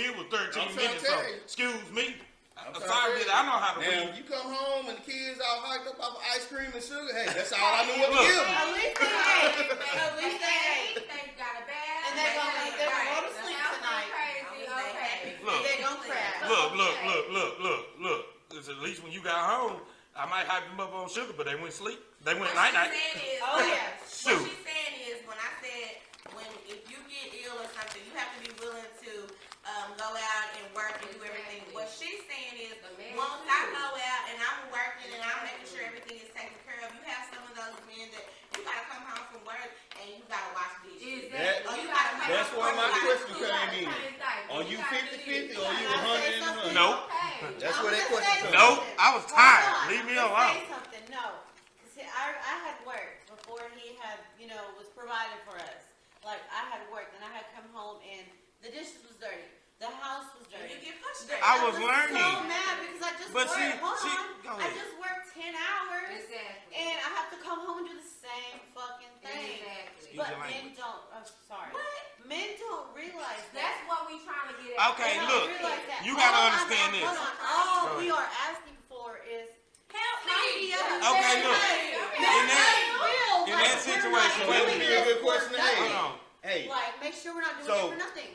it was 13 minutes. So, you. excuse me. Sorry, I know how to read. read. You come home and the kids all hyped up off of ice cream and sugar. Hey, that's all I knew what to give them. At least they ate. At least they ate. They got a bath. And they're going to go to sleep tonight. Look, they're going to crash. Look. At least when you got home, I might hype them up on sugar, but they went sleep. They went night-night. Oh, yes. What she's saying is, when I said, if you get ill or something, you have to be willing to go out and work and do everything. What she's saying is, once I go out and I'm working and I'm making sure everything is taken care of, you have some of those men that you gotta come home from work and you gotta wash dishes. That's why my question came in. Are you 50-50 or are you 100 and 100? Nope. That's where that question comes in. Nope. I was tired. Leave me alone. Say something. No. I had worked before he had, was provided for us. Like, I had worked and I had come home and the dishes was dirty. The house was dirty. You get frustrated. I was learning. So mad because I just worked. I just worked 10 hours. Exactly. And I have to come home and do the same fucking thing. Exactly. But men don't. I'm sorry. What? Men don't realize that. That's what we trying to get at. Okay, look. You gotta understand this. Hold on. All we are asking for is help me. Okay, look. In that situation, that would be a good question to ask. Hold on. Hey. Like, make sure we're not doing it for nothing.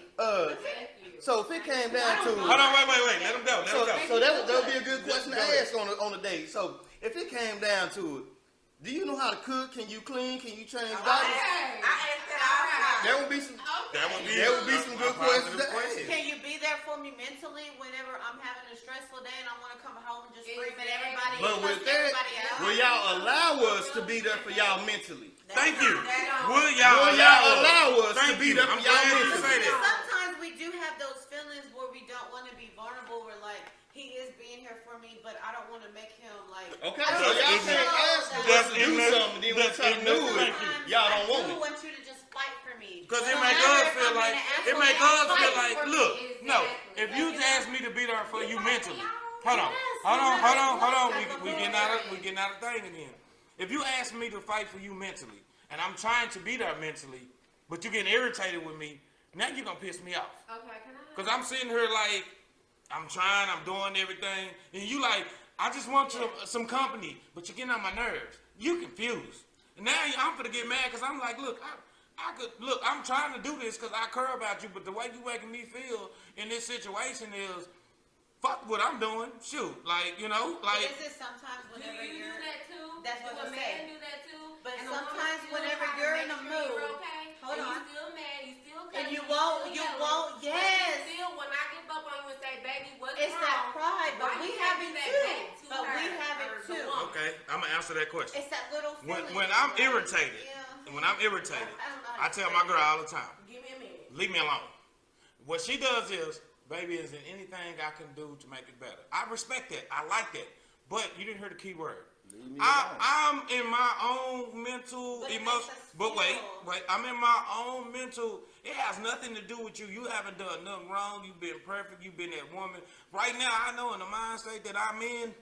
So if it came down to... Hold on, wait. Let him go. So that would be a good question to ask on a date. So if it came down to it, do you know how to cook? Can you clean? Can you change diapers? I asked that all the time. There would be some good questions to ask. Can you be there for me mentally whenever I'm having a stressful day and I want to come home and just scream at everybody? But with that, will y'all allow us to be there for y'all mentally? Thank you. Will y'all allow us to be there for y'all mentally? Sometimes we do have those feelings where we don't want to be vulnerable. We're like, he is being here for me, but I don't want to make him like. Okay, so y'all can't ask us to do something, then when try to do it, y'all don't want it. I do want you to just fight for me. Because it make us feel like, look, no, if you ask me to be there for you mentally, hold on. We getting out of thing again. If you ask me to fight for you mentally, and I'm trying to be there mentally, but you're getting irritated with me, now you're going to piss me off. Okay, can I? Because I'm sitting here like, I'm trying, I'm doing everything, and you like, I just want some company, but you're getting on my nerves. You confused. And now I'm going to get mad because I'm like, look, I'm trying to do this because I care about you, but the way you making me feel in this situation is, fuck what I'm doing. Shoot, like. This is sometimes whenever do you do that too? That's what a I'm man saying. do that too? But and sometimes whenever you're in a mood, hold on. You still mad, you still and you won't, yes. Still, when I get up on you and say, baby, what's it's wrong? That pride, but we have it too. But we have it too. Okay, I'm gonna answer that question. It's that little feeling. When I'm irritated, I tell my girl all the time, give me a minute. Leave me alone. What she does is, baby, is there anything I can do to make it better? I respect that. I like that. But you didn't hear the key word. I'm in my own mental, emotional. But wait. I'm in my own mental. It has nothing to do with you. You haven't done nothing wrong. You've been perfect. You've been that woman. Right now, I know in the mind state that I'm in,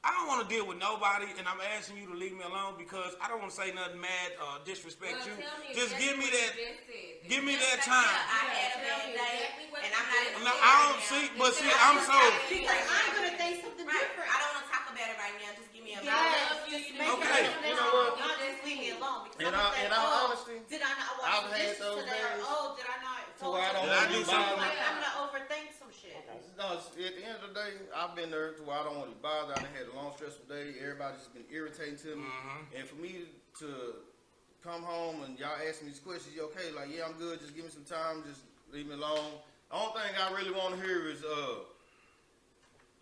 I don't want to deal with nobody, and I'm asking you to leave me alone because I don't want to say nothing mad or disrespect you. Just give me that. Give me that time. I had a bad day, and I'm not even. No, I don't see, but see, I'm so. Because I'm gonna think something different. I don't want to talk about it right now. Just give me a minute. Okay. You know what? Not just leave me alone. In all honesty, did I not watch I've had dishes those today? days. Or, did I not? To where I don't want to be bothered. I'm gonna overthink some shit. No, at the end of the day, I've been there to where I don't want to be bothered. I done had a long, stressful day. Everybody's been irritating to me. And for me to come home and y'all asking me these questions, you okay? Like, yeah, I'm good. Just give me some time. Just leave me alone. The only thing I really want to hear is,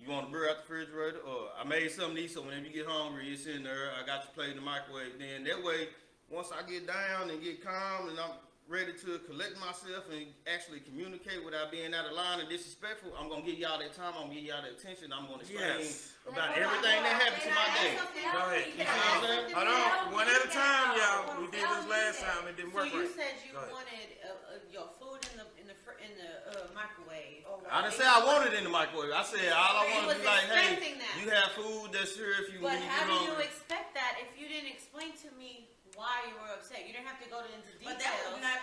you want a beer out the refrigerator? Or I made something to eat, so whenever you get hungry, it's in there. I got your plate in the microwave. Then that way, once I get down and get calm and I'm ready to collect myself and actually communicate without being out of line and disrespectful, I'm going to give y'all that time. I'm going to give y'all that attention. I'm going to explain about everything that happened to my day. Go ahead. You see what I'm saying? Hold on. One at a time, y'all. We did this last time. It didn't work So you right. said you wanted your food in the microwave. I didn't say I wanted it in the microwave. I said all I want to be like, hey, that. you have food that's here if you But how do you hungry. expect that if you didn't explain to me why you were upset? You didn't have to go into details. But that was not.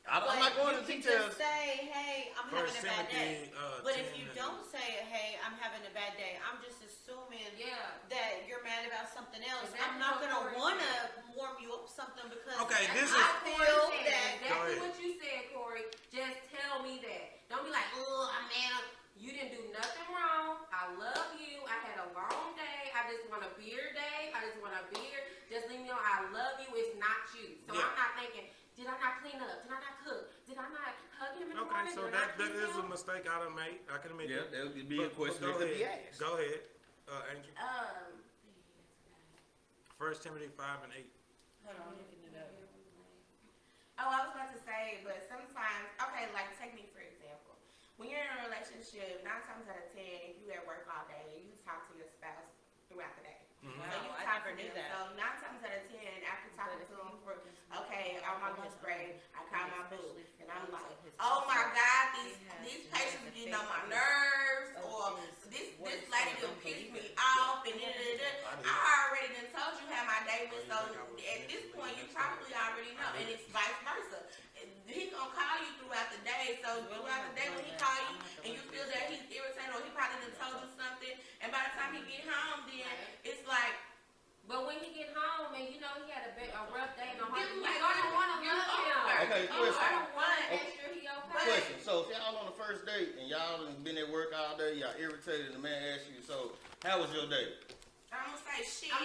I'm not going into You can details. just say, hey, I'm I'm having a bad day. But if 10 you and- don't say, hey, I'm having a bad day, I'm just assuming that you're mad about something else. Exactly I'm not what gonna Corey wanna said. warm you up something because Okay, this is. I feel that. Exactly what you said, Corey. Just tell me that. Don't be like, oh, I'm mad. You didn't do nothing wrong. I love you. I had a long day. I just want a beer day. I just want a beer. Just leave me alone. I love you. It's not you. So Yeah. I'm not thinking, did I not clean up? Did I not cook? Did I not hug him in the Okay, morning? so Did I that not kiss is a him? mistake I done made. I can admit Yeah, that. that would be a question go that could be ahead. asked. Go ahead, Angel. 1 Timothy 5 and 8. Hold on, I'm looking it up. Oh, I was about to say, but sometimes, okay, like take me for example. When you're in a relationship, 9 times out of 10, if you at work all day, you talk to your spouse throughout the day. Mhm. Wow, So you I talk never to knew them. that. So 9 times out of 10, after talking to them for, okay, on my lunch break, I call my boo, and I'm like, oh my God, these patients getting on my nerves, or this lady done pissed me off, and I already done told you how my day went. So at this point, you probably already know, and it's vice versa. He gonna call you throughout the day. So throughout the day when he call you and you feel that he's irritated or he probably done told you something, and by the time he get home, then it's like. But when he get home and you know he had a rough day and a hard Give him day, like you don't want to you're love him. over. Okay, I question. don't want to Okay. make sure he okay. Question. So if y'all on the first date and y'all done been at work all day, y'all irritated, and the man asks you, so how was your day? I'm gonna say shit.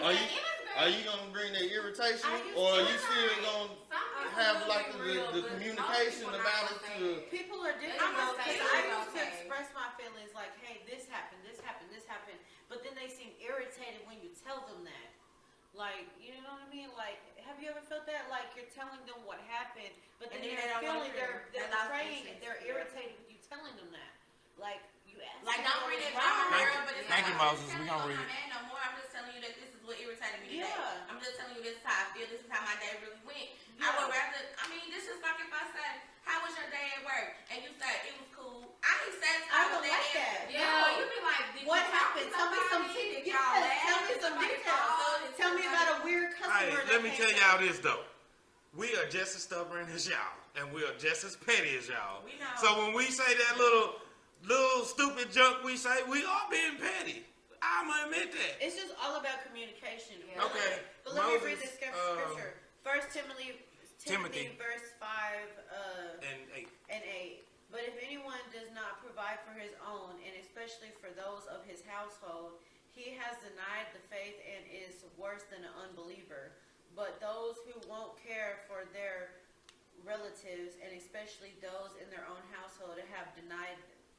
Are you gonna bring that irritation, I used or are to you still gonna Some people have will like be real, the but communication most people about not it gonna to? say People are different I'm though, gonna because say I it's used to okay. express my feelings like, hey, this happened, this happened, this happened, but then they seem irritated when you tell them that. Like, you know what I mean? Like, have you ever felt that? Like, you're telling them what happened, but then And then they're they don't wanna feeling, hear. they're They lost betraying, interest. they're Yeah. irritated with you telling them that. Like, you ask Like, them don't what bring was it drama, wrong. Thank girl, you. but it's Thank like, you, I'm Moses. just We telling gonna you read I'm it. not mad no more. I'm just telling you that this is what irritated me today. Yeah. I'm just telling you this is how I feel. This is how my day really went. I Yeah. would rather, I mean, this is like if I said, how was your day at work? And you said, it was cool. I ain't satisfied I with would like answer. that. Yeah, No. you be like, did What you talk happened? to Tell me some somebody? Did yes, y'all laugh? tell me Did some somebody details. call? Did Tell me somebody- about a weird customer Hey, that let me came tell in. y'all this though. We are just as stubborn as y'all, and we are just as petty as y'all. We know. So when we say that little stupid junk we say, we are being petty. I'ma admit that. It's just all about communication. Yeah. Okay, But let me read Moses, the scripture. 1 Timothy, Timothy. verse 5 And 8. and 8. But if anyone does not provide for his own, and especially for those of his household, he has denied the faith and is worse than an unbeliever. But those who won't care for their relatives, and especially those in their own household, have denied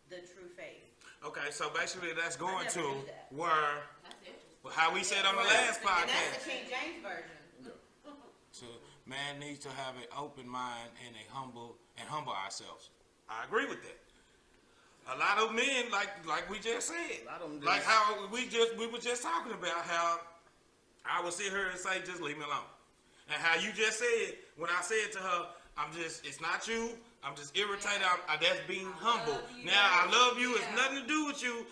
the true faith. Okay, so basically that's going never to knew that. where That's interesting. how we said on the last And that's podcast. the King James version. So man needs to have an open mind and humble ourselves. I agree with that. A lot of men, like we just said, A lot of them like just- how we were just talking about how I would sit here and say, just leave me alone, and how you just said when I said to her, it's not you. I'm just irritated. That's being humble. you. Now I love you. It's Yeah. nothing to do with you.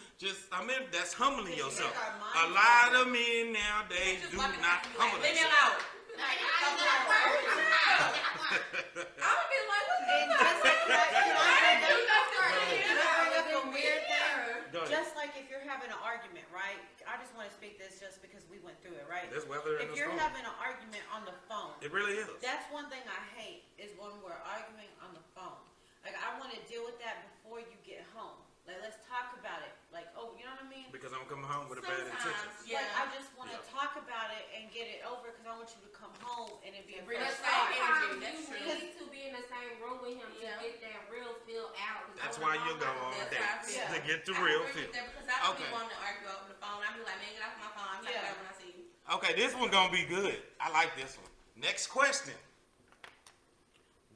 That's humbling Because yourself. our A minds lot are- of men nowadays Just do walking not past me humble like, leave me themselves. alone. Like, I'm I at work. I'm out. I would be like, what the And fuck? just like, can I bring up a Go weird thing? Go ahead. Just like if you're having an argument, right? I just want to speak this just because we went through it, right? There's weather in If the you're storm. having an argument on the phone, It really is. that's one thing I hate is when we're arguing on the phone. Like, I want to deal with that before you get home. Like, let's talk about it. Like, oh, you know what I mean? Because I'm coming home with a bad intention. Sometimes, Like, yeah. I just want to Yeah. talk about it and get it over because I want you to come home and it be a Bring fresh us But start. back. sometimes That's you true. need to be in the same room with him to Yeah. get that real feel out. 'Cause That's I why don't you know go how on to- That's how I dates feel. to get the I real agree feel. with that because I don't Okay. be wanting to argue over the phone. I be like, man, get off my phone. I'm talking Yeah. about when I see you. Okay, this one gonna be good. I like this one. Next question.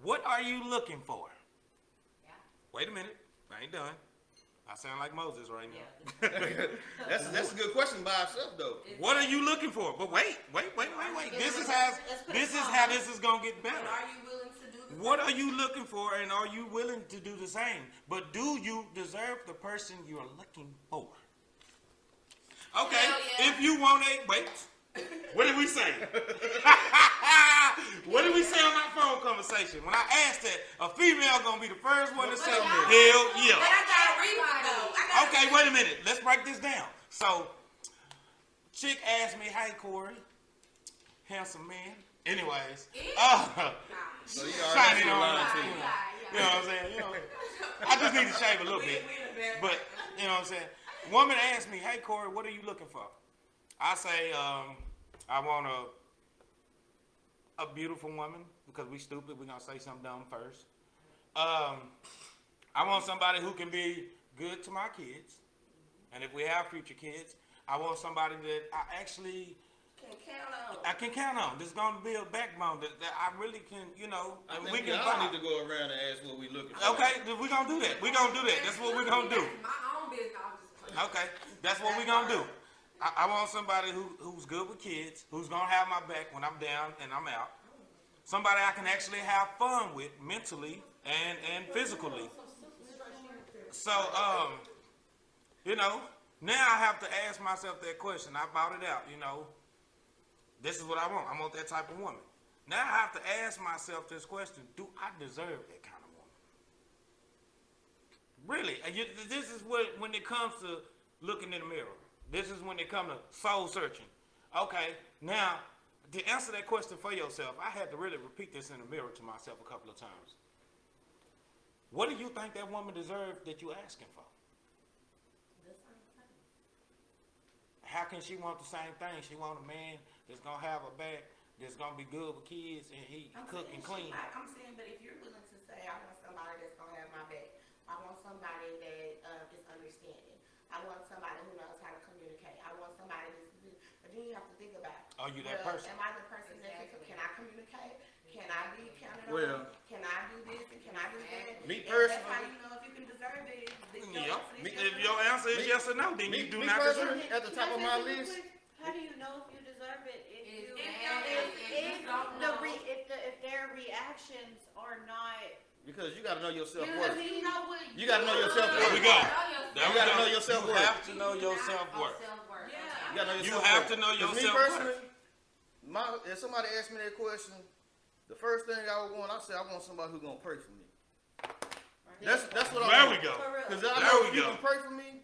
What are you looking for? Yeah. Wait a minute. I ain't done. I sound like Moses right now. Yeah. That's a good question by itself, though. What are you looking for? But wait. This is how this is gonna get better. And are you willing to do the What are you looking for, and are you willing to do the same? But do you deserve the person you are looking for? Okay, Hell yeah. if you want a wait, what did we say? What did we say on our phone conversation? When I asked that, a female gonna be the first one to say, hell But yeah. I got a reason though. Okay, wait a minute. Let's break this down. So, chick asked me, hey, Corey, handsome man. Anyways, So you shining already on lying me. to you. You know what I'm saying? You know, I just need to shave a little bit. But, you know what I'm saying? Woman asked me, hey, Corey, what are you looking for? I say, I want a beautiful woman, because we stupid. We're going to say something dumb first. I want somebody who can be good to my kids. And if we have future kids, I want somebody that I actually can count on. There's going to be a backbone that I really can, you know. I think we we can all vibe. need to go around and ask what we looking for. Okay, we're going to do that. We're going to do that. That's what we're going to do. My own business. I'm just Okay, that's what we're going to do. I want somebody who's good with kids, who's going to have my back when I'm down and I'm out. Somebody I can actually have fun with mentally and physically. So, you know, now I have to ask myself that question. I bought it out, you know. This is what I want. I want that type of woman. Now I have to ask myself this question. Do I deserve that kind of woman? Really? This is when it comes to looking in the mirror. This is when it comes to soul searching. Okay, now, to answer that question for yourself, I had to really repeat this in the mirror to myself a couple of times. What do you think that woman deserves that you're asking for? How can she want the same thing? She want a man that's going to have a back, that's going to be good with kids, and he cook and clean. I'm saying, but if you're willing to say, I want somebody that's going to have my back, I want somebody that is understanding, I want somebody who knows how to communicate, I want somebody that's, but then you have to think about, Are you that person? am I the person that can I communicate? Can I be counted Well, on? Can I do this and can I do that? me And that's personally- how you know if you can deserve it. Yeah. If your answer is yes or no, then you do me not deserve personally, it. at the top of my list, How do you know if you deserve it if their reactions are not? because you got to know your Because self-worth. you know what? You got to know your There we self-worth. go. You got to know your You self-worth. have to know your self-worth. Yeah. You gotta know your You self-worth. have to know your 'Cause me self-worth. personally, if somebody asked me that question, the first thing I would want, I say I want somebody who's gonna pray for me. That's what I There want. we go. For real. Because I There know we if you go. can pray for me,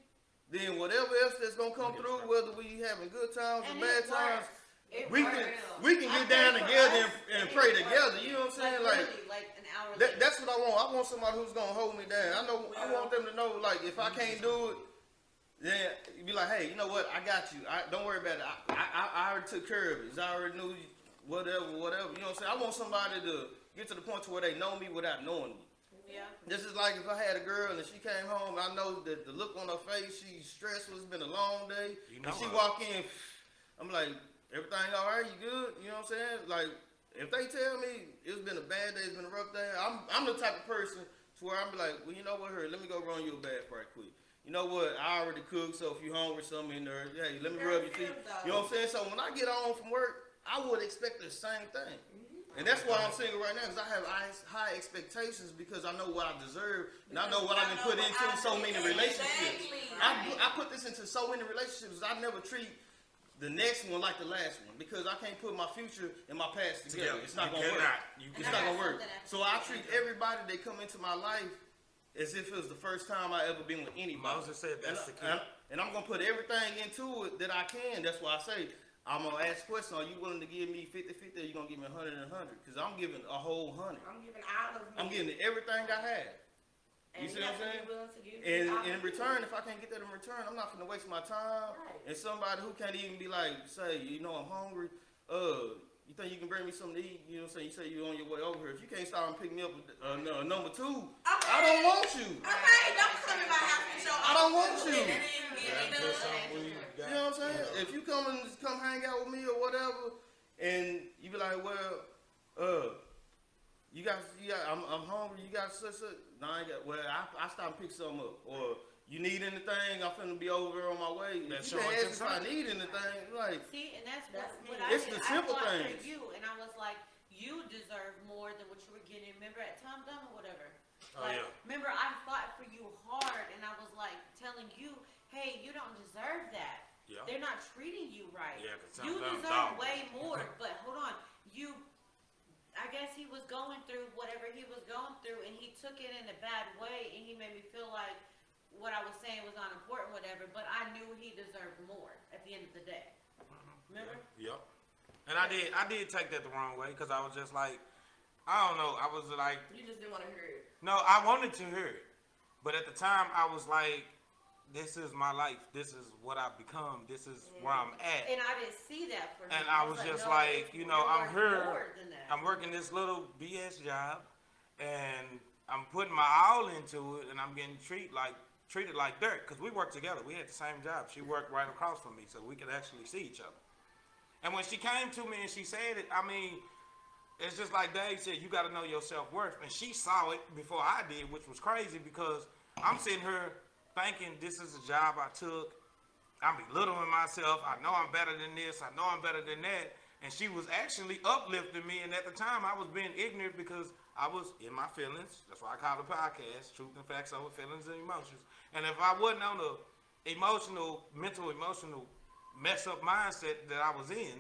then whatever else that's gonna come through, whether we having good times or And bad it times, works. It we works. can I get pray down for together us, and it pray works. together. You know what I'm saying? Like literally, like an hour later. that's what I want. I want somebody who's gonna hold me down. I want them to know, like, if I can't do it, then you be like, hey, you know what? I got you. Don't worry about it. I already took care of it. I already knew whatever. You know what I'm saying? I want somebody to get to the point to where they know me without knowing me. Yeah. This is like if I had a girl and she came home, I know that the look on her face, she's stressed. It's been a long day. You know and she her. walk in, I'm like, everything all right? You good? You know what I'm saying? Like, if they tell me it's been a bad day, it's been a rough day, I'm the type of person to where I'm like, well, you know what? Here, let me go run you a bath right quick. You know what? I already cooked, so if you hungry, something in there, hey, let me rub your feet. You know what I'm saying? So when I get home from work, I would expect the same thing. And that's why I'm single right now, because I have high expectations because I know what I deserve and I know what I've been put into so many relationships. I put this into so many relationships. I never treat the next one like the last one because I can't put my future and my past together. It's not gonna work. It's not gonna work. So I treat everybody that come into my life as if it was the first time I ever been with anybody. Moses said that's the key. And I'm gonna put everything into it that I can. That's why I say I'm gonna ask questions. Are you willing to give me 50-50 or you gonna give me 100 and 100? Because I'm giving a whole 100. I'm giving all of me. I'm giving everything I have. You see what I'm saying? And in return, if I can't get that in return, I'm not gonna waste my time. Right. And somebody who can't even be like, say, you know, I'm hungry. You think you can bring me something to eat? You know what I'm saying? You say you're on your way over here. If you can't stop and pick me up number 2, I don't want you. Okay, don't come in my house and show I don't want you. You You know what I'm saying? If you come hang out with me or whatever, and you be like, well, I'm hungry. You got such. No, I ain't got. Well, I stop and pick something up, or you need anything? I'm finna be over there on my way. That's You can showing ask if I concern. need anything. Like, See, and that's what me. I It's did. the simple I fought things. for you, and I was like, you deserve more than what you were getting. Remember at Tom Dunn or whatever? Oh, Like, yeah. Remember, I fought for you hard, and I was like telling you, hey, you don't deserve that. Yeah. They're not treating you right. Yeah, 'cause Tom you Dunn's deserve dog. way more. But hold on, guess he was going through whatever he was going through, and he took it in a bad way, and he made me feel like what I was saying was unimportant, whatever. But I knew he deserved more at the end of the day. Remember? Yep. And I did take that the wrong way because I was just like, I don't know. I was like, You just didn't want to hear it. no, I wanted to hear it, but at the time I was like, this is my life. This is what I've become. This is where I'm at. And I didn't see that for him. And I was just no, like, you know, you're I'm worth here. more than that. I'm working this little BS job, and I'm putting my all into it, and I'm getting treated like dirt because we worked together. We had the same job. She worked right across from me, so we could actually see each other. And when she came to me and she said it, I mean, it's just like Dave said, you got to know your self-worth. And she saw it before I did, which was crazy because I'm sitting here thinking this is a job I took. I'm belittling myself. I know I'm better than this. I know I'm better than that. And she was actually uplifting me. And at the time, I was being ignorant because I was in my feelings. That's why I call the podcast, Truth and Facts Over Feelings and Emotions. And if I wasn't on the mental, emotional mess up mindset that I was in,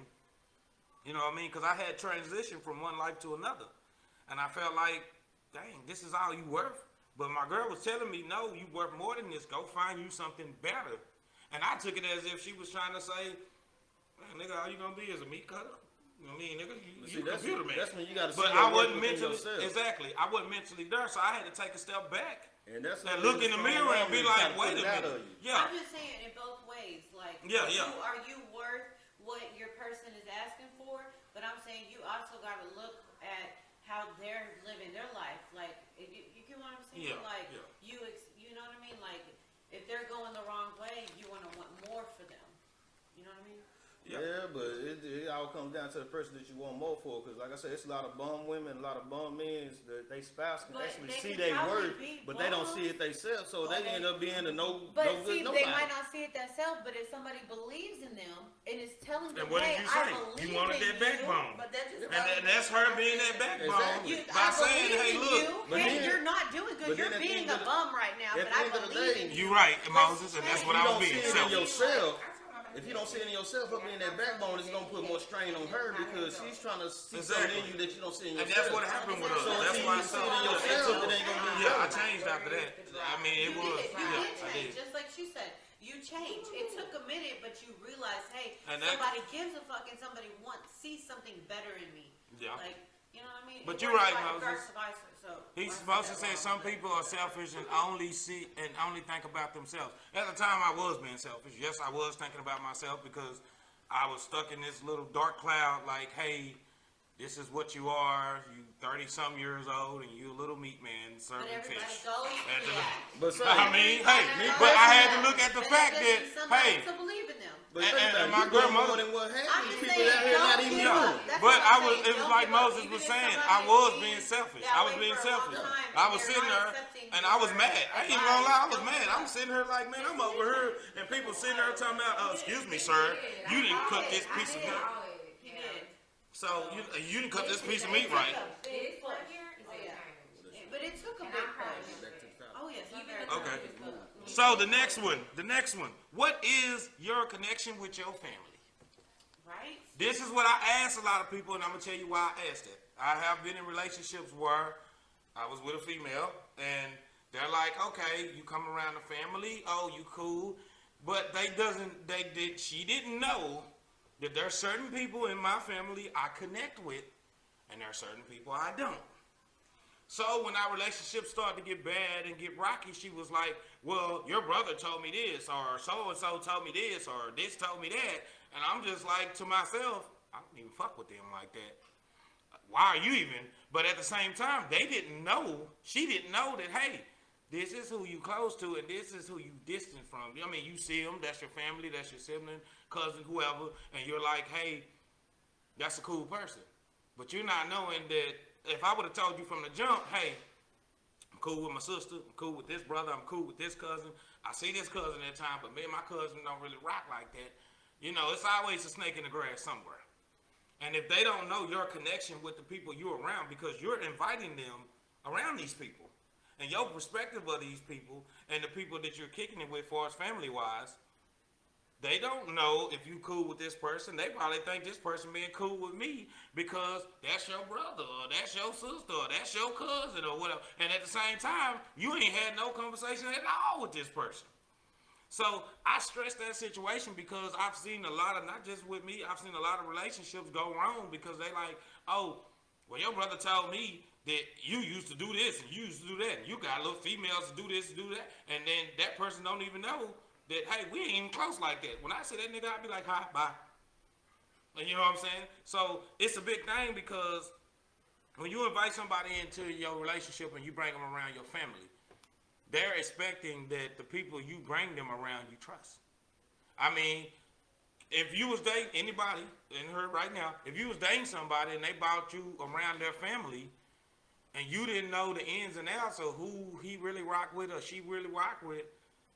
you know what I mean? Because I had transitioned from one life to another. And I felt like, dang, this is all you worth? But my girl was telling me, no, you worth more than this. Go find you something better. And I took it as if she was trying to say, man, nigga, all you gonna be is a meat cutter? You know what I mean, nigga? You computer man. That's when you gotta see But your I worth wasn't within mentally, yourself. exactly. I wasn't mentally there, so I had to take a step back. And that's And look in the mirror and be like, wait a minute. Yeah. I'm just saying in both ways. Like, Yeah. Are you worth what your person is asking for? But I'm saying you also got to look at how they're living their life. Like, you get what I'm saying? Yeah, Like, yeah. you know what I mean? Like, if they're going the wrong way, you want to want more for them. You know what I mean? Yeah, but it all comes down to the person that you want more for. Because, like I said, it's a lot of bum women, a lot of bum men that they spouse can But actually they see can their probably worth, be but they don't bums. see it themselves. So But they end up being a no But good see, nobody. they might not see it themselves, but if somebody believes in them and is telling them, And what did hey, you say? I believe You wanted in that backbone. But that just And that's her being that backbone Exactly. by saying, hey, look. But hey, then- you're not doing good. but then You're at the being end a of the- bum right now, at but the I end of the believe day, in you. You right, Moses, and that's what I was If you being. don't see it in Selfish. yourself, if you don't see it in yourself, her being that backbone is gonna put more strain on her because she's trying to see something in you that you don't see in And yourself. that's what happened with us. So That's until why you see it in yourself, it ain't gonna be Yeah, I better. changed after that. I mean, it You was. did. You Yeah, did I change, did. just like she said. You changed. It took a minute, but you realized, hey, And that- somebody gives a fuck and somebody sees something better in me. Yeah. Like, you know what I mean? But It you're works right, like Moses. vice versa, so He's I supposed to said say that some wrong. people are selfish and only think about themselves. At the time, I was being selfish. Yes, I was thinking about myself because I was stuck in this little dark cloud. Like, hey, this is what you are. You 30-some years old and you a little meat man But serving everybody fish. goes And through that. But say, I mean, hey, Everybody but goes I through had to that. look at the But fact just that, need somebody hey, to believe in them. but and think about my it, you doing grandmother- more than what I'm half these just people saying, out here not don't even give Yeah. up. doing. That's But what I'm I was, saying. it was Don't like give up. Moses Even was if saying, somebody I was is being selfish. that I was way being for a long selfish. time I and was they're sitting not there accepting and I was your mad. I ain't even gonna lie, I was advice. mad. I'm sitting here like, man, I'm over here and people sitting there talking about, excuse me, sir, you didn't cook this piece of meat. He did. So you didn't cut this piece of meat right. This right here is Oh, a yeah. change. But it took a And big I'm proud of push. you. Oh yes, I'm Even very the Okay. proud of you. So the next one. What is your connection with your family? Right? This is what I ask a lot of people, and I'm gonna tell you why I asked it. I have been in relationships where I was with a female, and they're like, okay, you come around the family, oh, you cool, but she didn't know that there are certain people in my family I connect with, and there are certain people I don't. So when our relationship started to get bad and get rocky, she was like, well, your brother told me this, or so-and-so told me this, or this told me that. And I'm just like to myself, I don't even fuck with them like that. Why are you even? But at the same time, they didn't know, she didn't know that, hey, this is who you close to and this is who you distant from. I mean, you see them, that's your family, that's your sibling, cousin, whoever, and you're like, hey, that's a cool person. But you're not knowing that if I would have told you from the jump, hey, I'm cool with my sister, I'm cool with this brother, I'm cool with this cousin, I see this cousin at time, but me and my cousin don't really rock like that. You know, it's always a snake in the grass somewhere. And if they don't know your connection with the people you're around, because you're inviting them around these people, and your perspective of these people and the people that you're kicking it with, far as family-wise, They don't know if you cool with this person. They probably think this person being cool with me because that's your brother or that's your sister or that's your cousin or whatever. And at the same time, you ain't had no conversation at all with this person. So I stress that situation because I've seen a lot of, not just with me, I've seen a lot of relationships go wrong because they like, oh, well, your brother told me that you used to do this and you used to do that and you got little females to do this and do that, and then that person don't even know that, hey, we ain't even close like that. When I say that nigga, I'd be like, hi, bye. And you know what I'm saying? So it's a big thing because when you invite somebody into your relationship and you bring them around your family, they're expecting that the people you bring them around you trust. I mean, if you was dating anybody in here right now, if you was dating somebody and they brought you around their family and you didn't know the ins and outs of who he really rock with or she really rock with,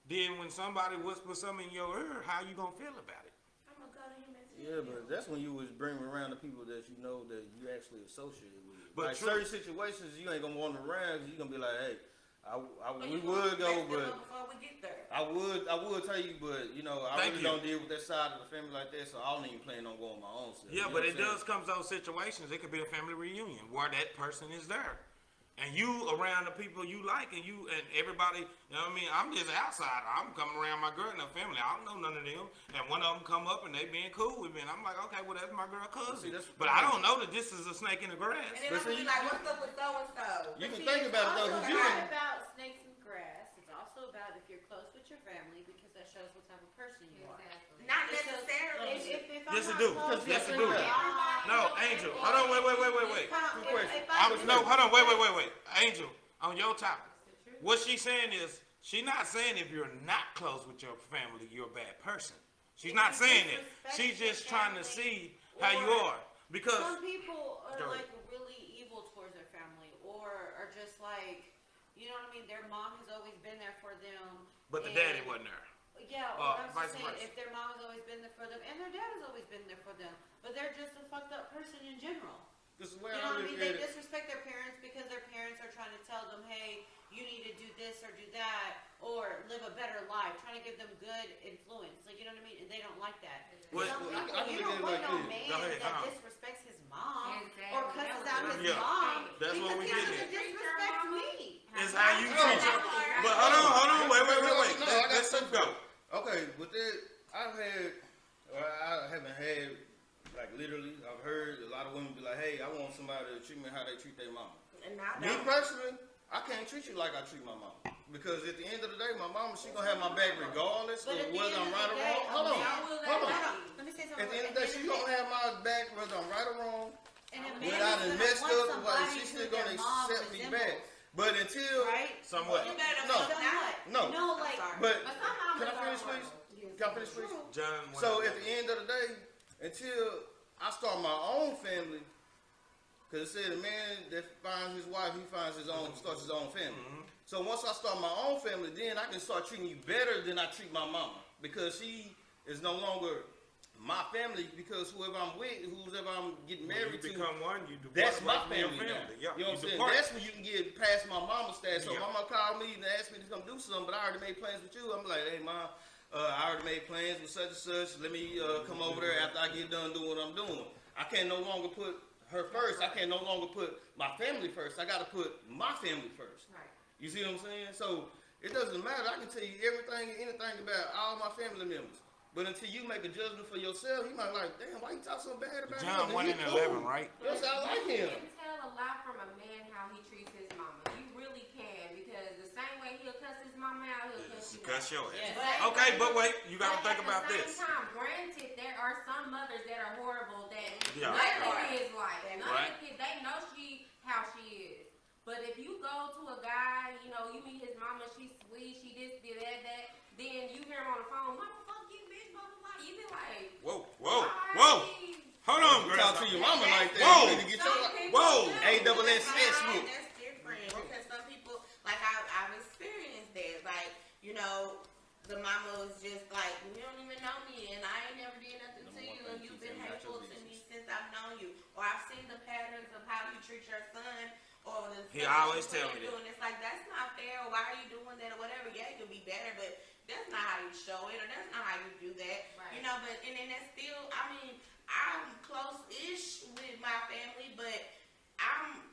then when somebody whispers something in your ear, how you gonna feel about it? I'm gonna go to him and Yeah, but that's when you was bringing around the people that you know that you actually associated with. But Like certain situations, you ain't gonna want them around because you gonna be like, hey, we would go, but before we get there. I would tell you, but you know, I really don't deal with that side of the family like that, so I don't even plan on going my own self. Yeah, but it does come to those situations. It could be a family reunion where that person is there. And you around the people you like, and you and everybody, you know what I mean? I'm just an outsider. I'm coming around my girl and her family. I don't know none of them. And one of them come up and they being cool with me. And I'm like, okay, well, that's my girl cousin. But I don't know that this is a snake in the grass. And then I'm gonna be like, what's up with so-and-so? You can think about it though, It's because you not about snakes in grass. It's also about if you're close with your family because that shows what type of person you are. Exactly. Not necessarily. If I'm Yes, it not do. close Yes, with it do. everybody- No, Angel. Hold on, wait. Good question. No, hold on, wait. Angel, on your topic. What she's saying is, she's not saying if you're not close with your family, you're a bad person. She's not saying it. She's just trying to see how you are. Because Some people are Go like really evil towards their family, or are just like, you know what I mean? Their mom has always been there for them. but the and- daddy wasn't there. Yeah, well, I'm vice just saying, versa. if their mom has always been there for them, and their dad has always been there for them, but they're just a fucked up person in general. This is You where know what I I mean? look They at it. disrespect their parents because their parents are trying to tell them, hey, you need to do this or do that, or live a better life, trying to give them good influence. Like, you know what I mean? And they don't like that. What- Some I people, can you look don't at it want no like this. man Go ahead, that huh? disrespects his mom Exactly. or cusses That out was his Yeah. mom That's what because we he getting doesn't at. disrespect me. It's how you No. treat your. But hold on, wait. No, I got Let's something. go. Okay, with that, I haven't had, like literally, I've heard a lot of women be like, hey, I want somebody to treat me how they treat their mama. And I Me don't. personally, I can't treat you like I treat my mama. Because at the end of the day, my mama, she gonna have my back regardless But of at the whether end I'm of right the or day, wrong. Hold on. Hold on. Let me say something. At the end of the day, she gonna have my back whether I'm right or wrong. And a man Whether I is done gonna messed want up or what, somebody she's who still their gonna mom accept me resembles, back. But until, right? Somewhat. You better No. not. no. No, like, sorry. But But some mamas can I are finish, horrible. please? Can I finish, please? John. So at the end of the day, until I start my own family, because it said a man that finds his wife, he finds his own, starts his own family. So once I start my own family, then I can start treating you better than I treat my mama, because she is no longer my family. Because whoever I'm with, whoever I'm getting When married you to, become one, you depart that's my away from family. your Now. Yeah, You know what I'm saying? depart. That's when you can get past my mama's status. So Yeah. mama called me and asked me to come do something, but I already made plans with you. I'm like, hey, mom, I already made plans with such and such. Let me come over there after I get done doing what I'm doing. I can no longer put her first. I can no longer put my family first. I got to put my family first. Right. You see what I'm saying? So it doesn't matter. I can tell you everything and anything about all my family members. But until you make a judgment for yourself, you might like, damn, why you talk so bad about John him? 1 He and cool. 11, right? Yes, I like him. You can tell a lot from a man how he treats his mama. You really can, because the same way he'll cuss his mama out, he'll cuss you Cuss out. your ass. Yes. Okay, but wait, you gotta But think about at the this. same time, granted, there are some mothers that are horrible that Yeah. none of the kids like. None Right. of the kids, they know how she is. But if you go to a guy, you know, you meet his mama, she's sweet, she this, that, then you hear him on the phone, what the fuck you bitch, blah, blah, blah. You be like, Whoa. why? Hold on, You girl. talk to your mama like that. Whoa. You need to get Some your people Whoa. do. ASS That's swoop. different because some people, like I've experienced that. Like, you know, the mama was just like, you don't even know me, and I ain't never did nothing to you, and you've been hateful to me since I've known you. Or I've seen the patterns of how you treat your son, or the He stuff that always you tell put me into, that. and it's like, that's not fair. Or why are you doing that, or whatever? Yeah, it could be better, but that's not how you show it, or that's not how you do that. Right. You know, but and then that's still, I mean, I'm close-ish with my family, but I'm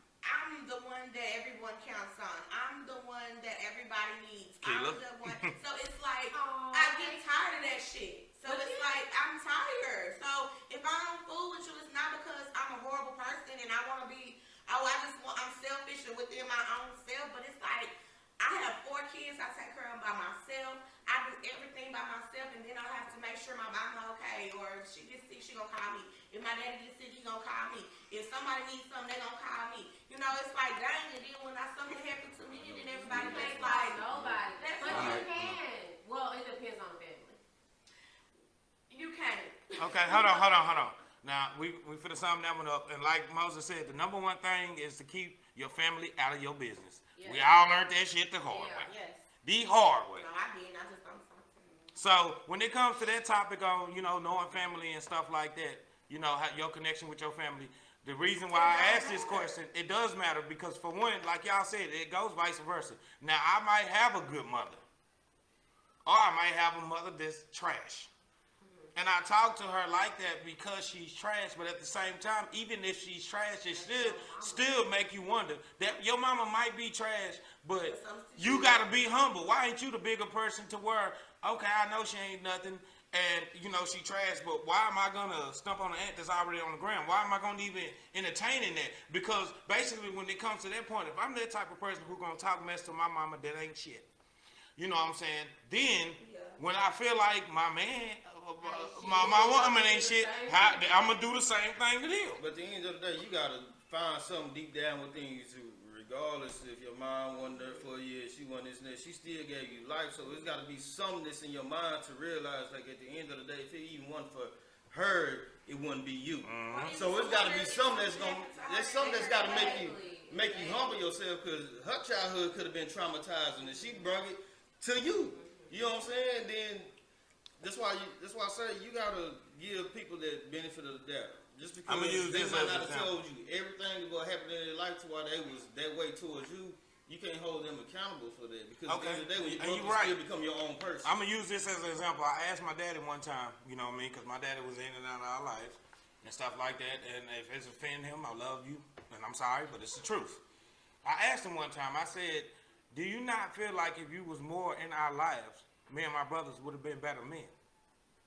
the one that everyone counts on. I'm the one that everybody needs. Keela. I'm the one. So it's like Aw. I get tired of that shit. So it's like I'm tired. So if I don't fool with you, it's not because I'm a horrible person and I want to be. I'm selfish and within my own self. But it's like I have 4 kids. I take care of them by myself. I do everything by myself, and then I have to make sure my mama okay. Or if she gets sick, she gonna call me. If my daddy gets sick, he gonna call me. If somebody needs something, they gonna call me. You know, it's like dang. And then when something happens to me, then everybody makes like Nobody. That's But right. you can. Well, it depends on the family. you can't. Okay, hold on. Now, we finna sum that one up. And like Moses said, the number one thing is to keep your family out of your business. Yeah. We all learned that shit the hard way. Yes. The hard way. No, I didn't. I just don't. So when it comes to that topic on, knowing family and stuff like that, how your connection with your family, the reason why I asked this question, it does matter because for one, like y'all said, it goes vice versa. Now, I might have a good mother, or I might have a mother that's trash. And I talk to her like that because she's trash, but at the same time, even if she's trash, it still make you wonder that your mama might be trash, but you gotta be humble. Why ain't you the bigger person to where, okay, I know she ain't nothing, and she trash, but why am I gonna stump on an ant that's already on the ground? Why am I gonna even entertaining that? Because basically, when it comes to that point, if I'm that type of person who gonna talk mess to my mama, that ain't shit. You know what I'm saying? Then when I feel like my man, my woman ain't shit, I'm gonna do the same thing to them. But at the end of the day, you gotta find something deep down within you to, regardless if your mom wasn't there for you, she wasn't this and that, she still gave you life. So it's gotta be something that's in your mind to realize, like at the end of the day, if it even wasn't for her, it wouldn't be you. So it's gotta be something that's gotta make you humble yourself, because her childhood could have been traumatizing, and she brought it to you. You know what I'm saying? Then that's why I say you gotta give people that benefit of the doubt. Just because I'ma use they this might as not an have told you everything that will happen in their life to why they was that way towards you, you can't hold them accountable for that. Because at the end of the day, when you grow up, you still become your own person. I'm gonna use this as an example. I asked my daddy one time, you know what I mean, because my daddy was in and out of our life and stuff like that. And if it's offending him, I love you, and I'm sorry, but it's the truth. I asked him one time. I said, "Do you not feel like if you was more in our lives, me and my brothers would have been better men?"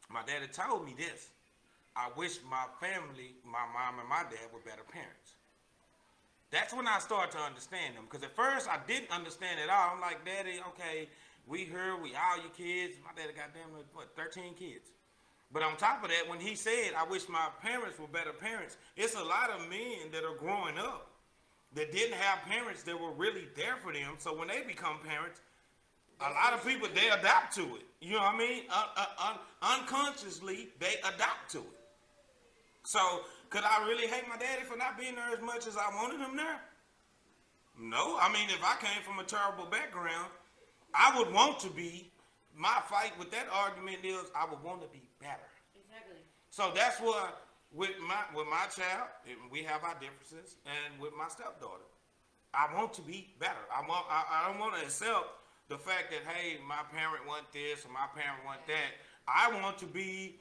My daddy told me this: "I wish my family, my mom and my dad, were better parents." That's when I started to understand them. Because at first I didn't understand it all. I'm like, "Daddy, okay, we here, we all your kids." My daddy got 13 kids. But on top of that, when he said, "I wish my parents were better parents," it's a lot of men that are growing up that didn't have parents that were really there for them. So when they become parents, a lot of people, they adapt to it. You know what I mean? Unconsciously, they adapt to it. So, could I really hate my daddy for not being there as much as I wanted him there? No. I mean, if I came from a terrible background, I would want to be. My fight with that argument is I would want to be better. Exactly. So that's what with my child, we have our differences, and with my stepdaughter, I want to be better. I don't want to accept the fact that, hey, my parent want this or my parent want that. I want to be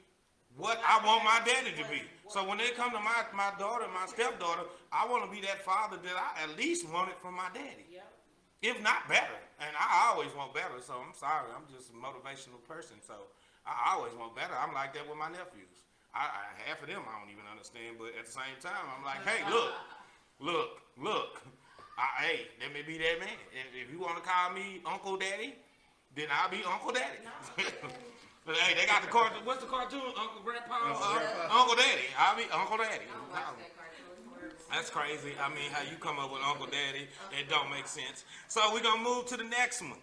what I want my daddy to be. So when they come to my daughter, my stepdaughter, I want to be that father that I at least wanted from my daddy. Yep. If not better. And I always want better, so I'm sorry. I'm just a motivational person, so I always want better. I'm like that with my nephews. Half of them I don't even understand, but at the same time, I'm like, hey, look. Hey, let me be that man. If you want to call me Uncle Daddy, then I'll be Uncle Daddy. But hey, they got the cartoon. What's the cartoon? Uncle Grandpa? Uncle Daddy. I'll be Uncle Daddy. I don't watch that cartoon. That's crazy. I mean, how you come up with Uncle Daddy, it don't make sense. So we're going to move to the next one.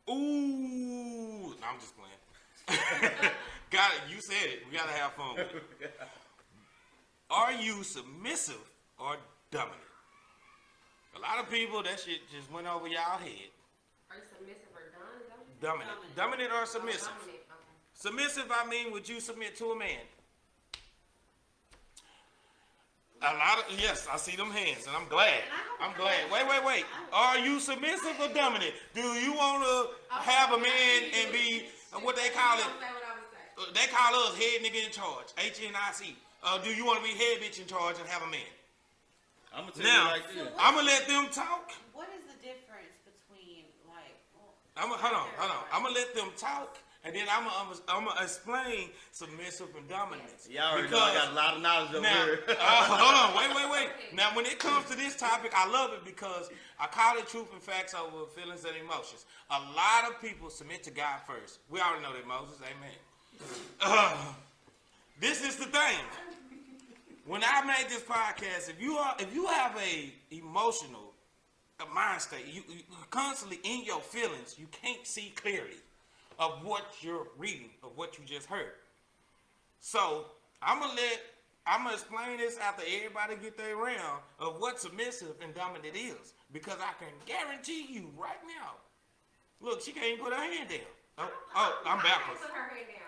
Ooh. No, I'm just playing. Got it. You said it. We got to have fun with it. Are you submissive or dominant? A lot of people, that shit just went over y'all head. Are you submissive or dominant? Dominant. Dominant or submissive? Dominant. Okay. Submissive, I mean, would you submit to a man? A lot of, yes, I see them hands, and I'm glad. And I hope I'm I glad. know. Wait. Are you submissive or dominant? Do you want to have a man and be what they call it? Don't say what I would say. They call us head nigga in charge, HNIC. Do you want to be head bitch in charge and have a man? I'm gonna tell Now, you like this. I'm gonna let them talk. What is the difference between like? Hold on. I'm gonna let them talk, and then I'm gonna explain submissive and dominance. Y'all already know I got a lot of knowledge over Now, here. hold on, wait. Now, when it comes to this topic, I love it because I call it truth and facts over feelings and emotions. A lot of people submit to God first. We already know that, Moses. Amen. This is the thing. When I made this podcast, if you have a emotional mind state, you constantly in your feelings, you can't see clearly of what you're reading, of what you just heard. So I'm gonna explain this after everybody get their round of what submissive and dominant is, because I can guarantee you right now. Look, she can't even put her hand down. Oh, I'm backwards. Put her hand down.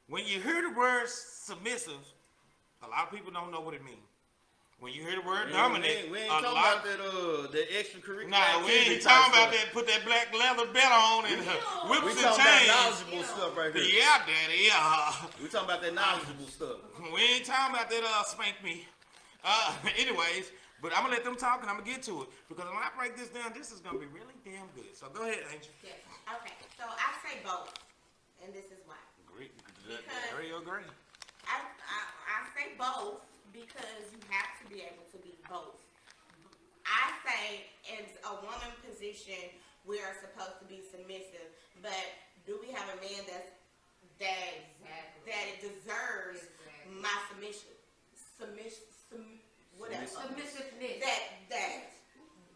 When you hear the word submissive, a lot of people don't know what it means. When you hear the word dominant, we ain't a talking lot. about that extracurricular. Nah, we activity ain't talking type about stuff. that. Put that black leather belt on and whips We and talking about chains. knowledgeable stuff right here. Yeah, daddy. Yeah. We talking about that knowledgeable stuff. We ain't talking about that. Spank me. Anyways, but I'm gonna let them talk and I'm gonna get to it because when I break this down, this is gonna be really damn good. So go ahead, Angel. Yes. Okay, so I say both, and this is why. Agree. Because- Agree. I say both because you have to be able to be both. I say, in a woman position, we are supposed to be submissive, but do we have a man that deserves my submission? Whatever. Submissiveness. That.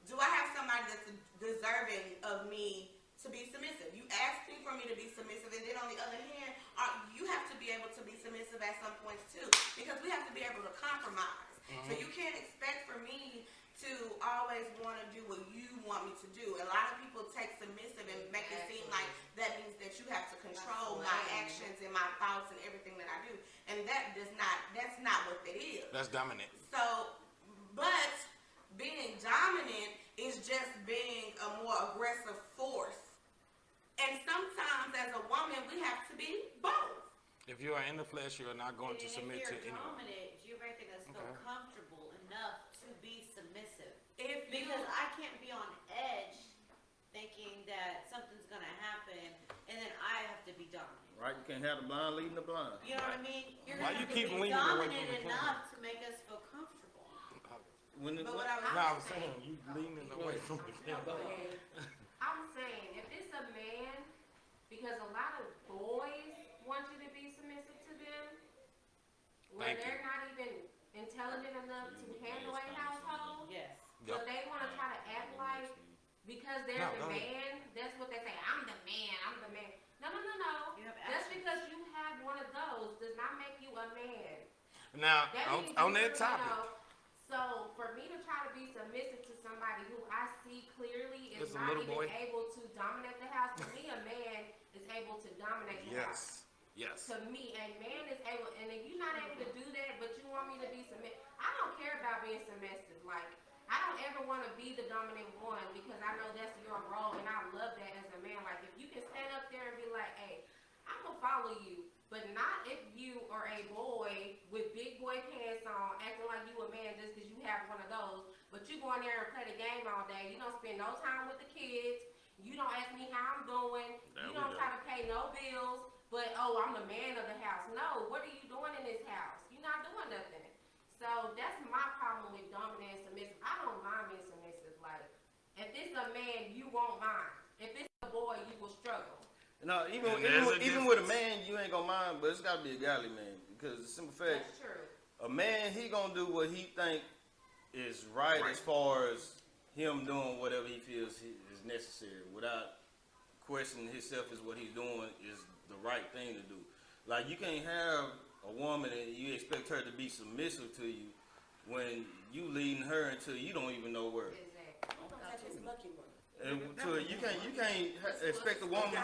Do I have somebody that's deserving of me to be submissive? You asked me for me to be submissive, and then on the other hand, you have to be able to be submissive at some points too, because we have to be able to compromise. So you can't expect for me to always want to do what you want me to do. A lot of people take submissive and make it seem like that means that you have to control my actions and my thoughts and everything that I do, and that's not what it is. That's dominant. So, but being dominant is just being a more aggressive force. And sometimes as a woman, we have to be both. If you are in the flesh, you are not going to submit to if you're anyone. dominant, you're making us feel Okay. comfortable enough to be submissive. Because Because I can't be on edge thinking that something's gonna happen and then I have to be dominant. Right? You can't have the blind leading the blind. You know what I mean? You're Why gonna you have keep to be leaning away from dominant the camera? enough to make us feel comfortable. But what I was No, I'm saying you leaning away from the camera. I'm saying, if it's a man, because a lot of boys want you to be submissive to them, when Thank you. they're not even intelligent enough to handle a household, Yes. but they want to try to act like, because they're No, the go ahead. man, that's what they say, I'm the man. No. You have Just actions. because you have one of those does not make you a man. Now, That means on you that really topic, know. So for me to try to be submissive to somebody who I see clearly is It's a not little even boy. able to dominate the house, to me a man is able to dominate the house. yes. To me, a man is able, and if you're not able to do that, but you want me to be submissive, I don't care about being submissive. Like, I don't ever want to be the dominant one because I know that's your role, and I love that as a man. Like, if you can stand up there and be like, hey, I'm going to follow you, but not if you are a boy with big boy pants on, acting like you a man just because you have one of those, but you go in there and play the game all day. You don't spend no time with the kids. You don't ask me how I'm doing. There You we don't go. try to pay no bills, but, oh, I'm the man of the house. No, what are you doing in this house? You're not doing nothing. So that's my problem with dominant and submissive. I don't mind being submissive. Like, if it's a man, you won't mind. If it's a boy, you will struggle. No, And there's a even with a man, you ain't gonna mind, but it's gotta be a godly man because the simple fact, That's true. a man he gonna do what he think is right as far as him doing whatever he feels is necessary without questioning himself as what he's doing is the right thing to do. Like you can't have a woman and you expect her to be submissive to you when you leading her into you don't even know where. Exactly. And you can't expect a woman.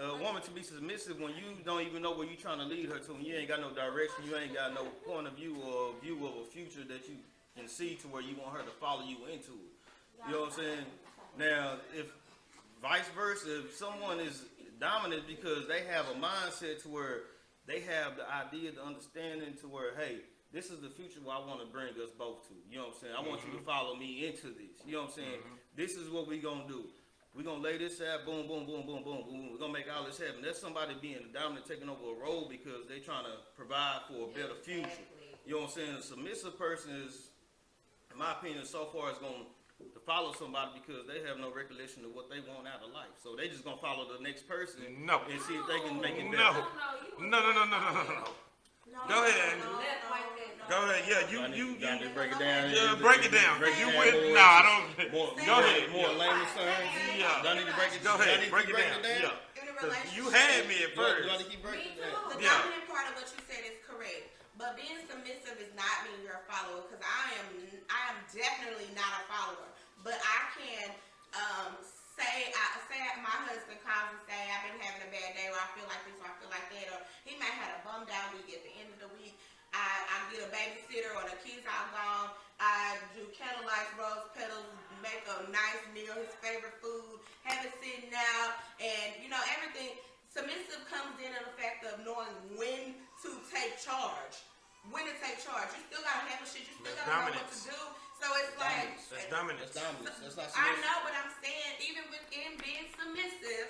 a woman to be submissive when you don't even know where you're trying to lead her to, and you ain't got no direction, you ain't got no point of view or view of a future that you can see to where you want her to follow you into it. You know what I'm saying? Now, if vice versa, if someone is dominant because they have a mindset to where they have the idea, the understanding to where, hey, this is the future where I want to bring us both to. You know what I'm saying? I want you to follow me into this. You know what I'm saying? This is what we gonna do. We're gonna lay this out, boom, boom, boom, boom, boom, boom. We're gonna make all this happen. That's somebody being dominant, taking over a role because they trying to provide for a better future. You know what I'm saying? A submissive person is, in my opinion, so far is going to follow somebody because they have no recollection of what they want out of life. So they just gonna follow the next person No. and see if they can make it No. better. No. Go ahead. Go ahead. Yeah, you Gotta just break it down. Yeah, break it down. Break You it went. down more. No, I don't. More, Go ahead. More layman's terms. Yeah. Do I need to break it? Go do I ahead. need to Break keep it down. breaking Yeah. In a 'Cause relationship, you had me at Do I first. need to keep breaking it down? the Yeah. dominant part of what you said is correct, but being submissive is not mean you're a follower. Because I am definitely not a follower. But I can say my husband calls and say I've been having a bad day, or I feel like this, or I feel like that, or he might have a bum down week at the end of the week. I get a babysitter, or the kids are gone. I do candlelight, rose petals, make a nice meal, his favorite food, have it sitting out, and everything. Submissive comes in the fact of knowing when to take charge. When to take charge. You still gotta handle shit. You still That's gotta know what dominance. to do. So it's like That's dominance. That's dominance. That's not I submissive. know, but I'm saying even within being submissive,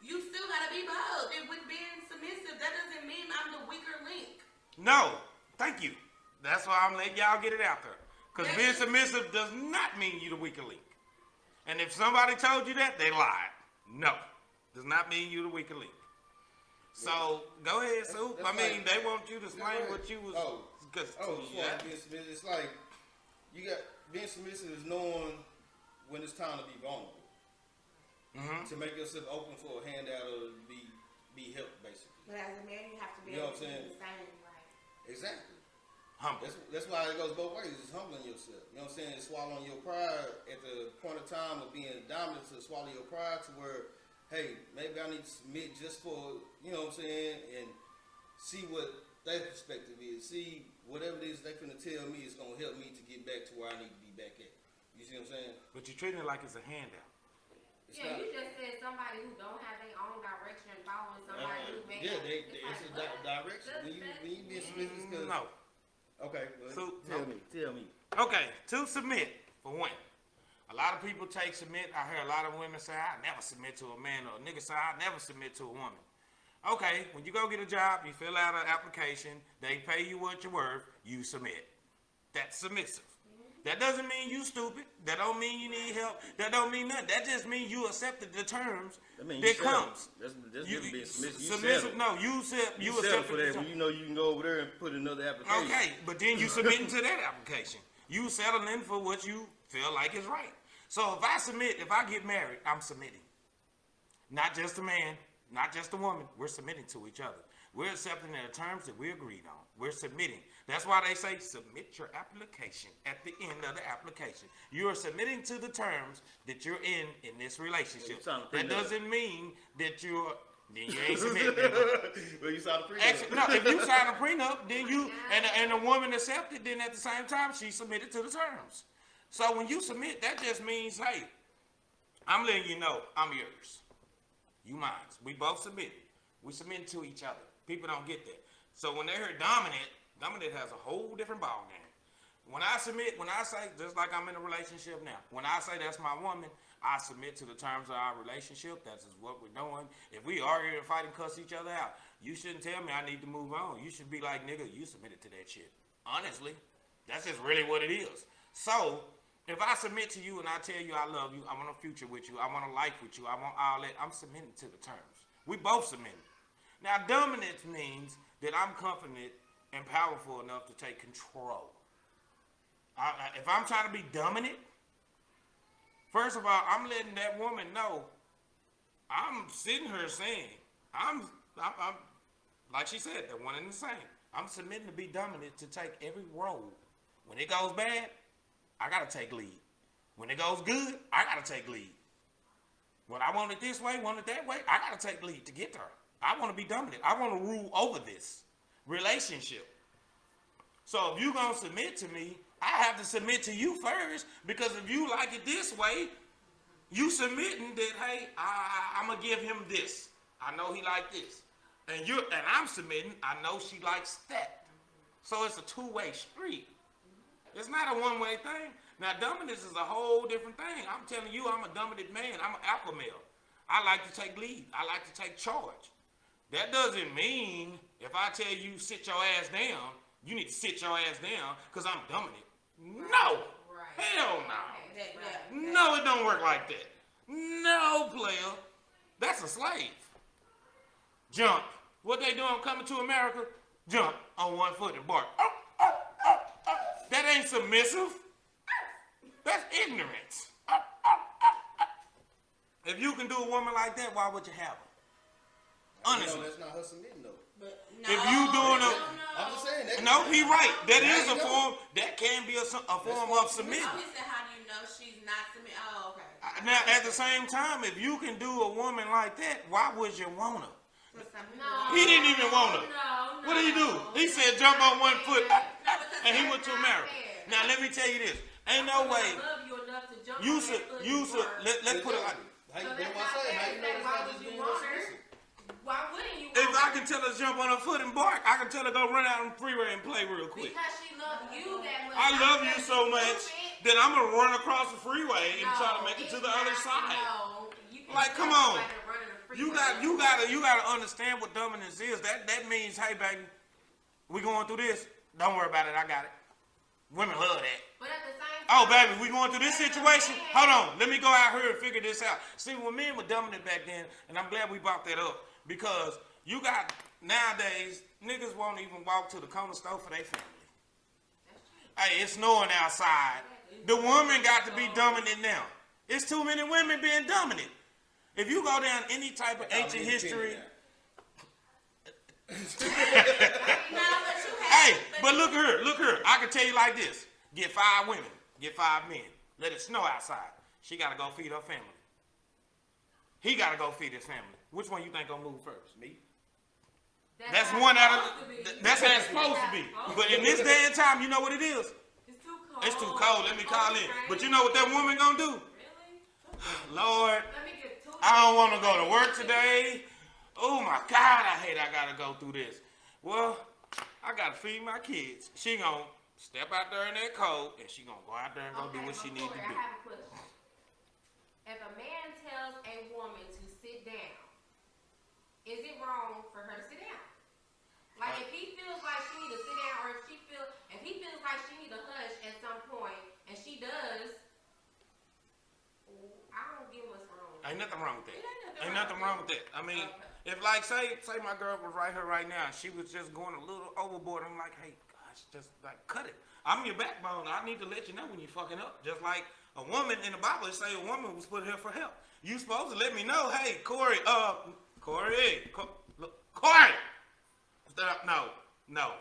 you still gotta be bold. And with being submissive, that doesn't mean I'm the weaker link. No. Thank you. That's why I'm letting y'all get it out there. Because being submissive does not mean you the weaker link. And if somebody told you that, they lied. No. Does not mean you the weaker link. So go ahead, Sue. That's I mean, like- they want you to explain Go ahead. what you was. Cause, Yeah. Being submissive, it's like being submissive is knowing when it's time to be vulnerable, to make yourself open for a handout or to be helped, basically. But as a man, you have to be You know able what to I'm do saying? the same, right? Exactly. humble. That's why it goes both ways. It's humbling yourself. You know what I'm saying? It's swallowing your pride at the point of time of being dominant to swallow your pride to where, hey, maybe I need to submit just for, you know what I'm saying, and see what their perspective is. See whatever it is they finna tell me is gonna help me to get back to where I need to be back at. You see what I'm saying? But you're treating it like it's a handout. It's Yeah, not- you just said somebody who don't have their own direction and following somebody who may yeah, have, it's a direction. When you be submissive, it's 'cause- No. Okay, well, So, tell me. Okay, to submit, for one. A lot of people take submit. I hear a lot of women say, I never submit to a man, or a nigga say, I never submit to a woman. Okay, when you go get a job, you fill out an application, they pay you what you're worth, you submit. That's submissive. That doesn't mean you stupid. That don't mean you need help. That don't mean nothing. That just means you accepted the terms That means that you settle. comes. That's You, different being submissive. You submissive, settle. no, you accept for that when you know you can go over there and put another application. Okay, but then you submitting to that application. You settling for what you feel like is right. So if I get married, I'm submitting. Not just a man, not just a woman. We're submitting to each other. We're accepting the terms that we agreed on. We're submitting. That's why they say submit your application at the end of the application. You are submitting to the terms that you're in this relationship. Well, That doesn't mean that then you ain't submitting. Well, you saw the prenup. Actually, no, if you sign a prenup, then you and a woman accepted, then at the same time she submitted to the terms. So when you submit, that just means, hey, I'm letting you know I'm yours. You mine. We both submitted. We submit to each other. People don't get that. So when they hear dominant has a whole different ball game. When I submit, when I say, just like I'm in a relationship now, when I say that's my woman, I submit to the terms of our relationship. That's just what we're doing. If we argue and fight and cuss each other out, you shouldn't tell me I need to move on. You should be like, nigga, you submitted to that shit. Honestly, that's just really what it is. So, if I submit to you and I tell you I love you, I want a future with you, I want a life with you, I want all that, I'm submitting to the terms. We both submitting. Now, dominance means that I'm confident and powerful enough to take control. If I'm trying to be dominant, first of all, I'm letting that woman know I'm sitting here saying, I'm like she said, they're one and the same. I'm submitting to be dominant to take every role. When it goes bad, I gotta take lead. When it goes good, I gotta take lead. When I want it this way, want it that way, I gotta take the lead to get there. I want to be dominant. I want to rule over this relationship. So if you gonna submit to me, I have to submit to you first, because if you like it this way, you submitting that, hey, I'm gonna give him this. I know he like this, and I'm submitting. I know she likes that. So it's a two-way street. It's not a one-way thing. Now, dominance is a whole different thing. I'm telling you, I'm a dominant man. I'm an alpha male. I like to take lead. I like to take charge. That doesn't mean if I tell you sit your ass down, you need to sit your ass down because I'm dominant. No. Right. Hell no. Right. No, it don't work like that. No, player. That's a slave. Jump. What they doing coming to America? Jump on one foot and bark. Oh, oh, oh, oh. That ain't submissive. That's ignorance. Oh, oh, oh, oh. If you can do a woman like that, why would you have her? Honestly. No, that's not her submitting though. But no, If you doing a... I'm just saying that. No, he right. That is a form. That can be a form of submission. Oh, he said, how do you know she's not submitting? Oh, okay. Now, at the same time, if you can do a woman like that, why would you want her? For some people, No. He didn't even want her. No. What did he do? He said jump on one foot, and he went to That's America. not fair. Now, let me tell you this. Ain't no way. I love you enough to jump You on should, that foot you and should, bark. let's put it like, How you, So that's that's what not I say. How fair. you know Why it's would not you just want her? being Why wouldn't you if want I her? can tell her jump on her foot and bark, I can tell her go run out on the freeway and play real quick. Because she loves you that much. I love you That's so much stupid. that I'm gonna run across the freeway and try to No, make it to it's the other not. side. No, you can Like, come tell on. somebody running the You freeway. gotta understand what dominance is. That means, hey baby, we going through this. Don't worry about it. I got it. Women love that. But at the same Oh, time, baby, we going through this situation? Hold on. Let me go out here and figure this out. See, when men were dominant back then, and I'm glad we brought that up, because you got, nowadays, niggas won't even walk to the corner store for their family. Hey, it's snowing outside. The woman got to be dominant now. It's too many women being dominant. If you go down any type of ancient history, no, but you have. hey, but look here. I can tell you like this. Get 5 women, get 5 men. Let it snow outside. She got to go feed her family. He got to go feed his family. Which one you think gonna move first? Me? That's how one it's out of, supposed to be. that's how it's supposed to be. But in this day and time, you know what it is? It's too cold. It's too cold. Let me call in. But you know what that woman gonna do? Really? Lord, Let me get two. I don't want to go to work today. Oh my God, I hate I gotta go through this. Well, I gotta feed my kids. She gonna step out there in that cold, and she gonna go out there and go do what she need to do. I have a question. If a man tells a woman to sit down, is it wrong for her to sit down? Like if he feels like she need to sit down, or if he feels like she need to hush at some point, and she does, I don't get what's wrong. Ain't nothing wrong with that. It Ain't nothing wrong with that. I mean, Okay. if like say my girl was right here right now, she was just going a little overboard. I'm like, hey, gosh, just like cut it. I'm your backbone. I need to let you know when you're fucking up. Just like a woman in the Bible, it say a woman was put here for help. You supposed to let me know, hey, Corey, Corey. Stop. No.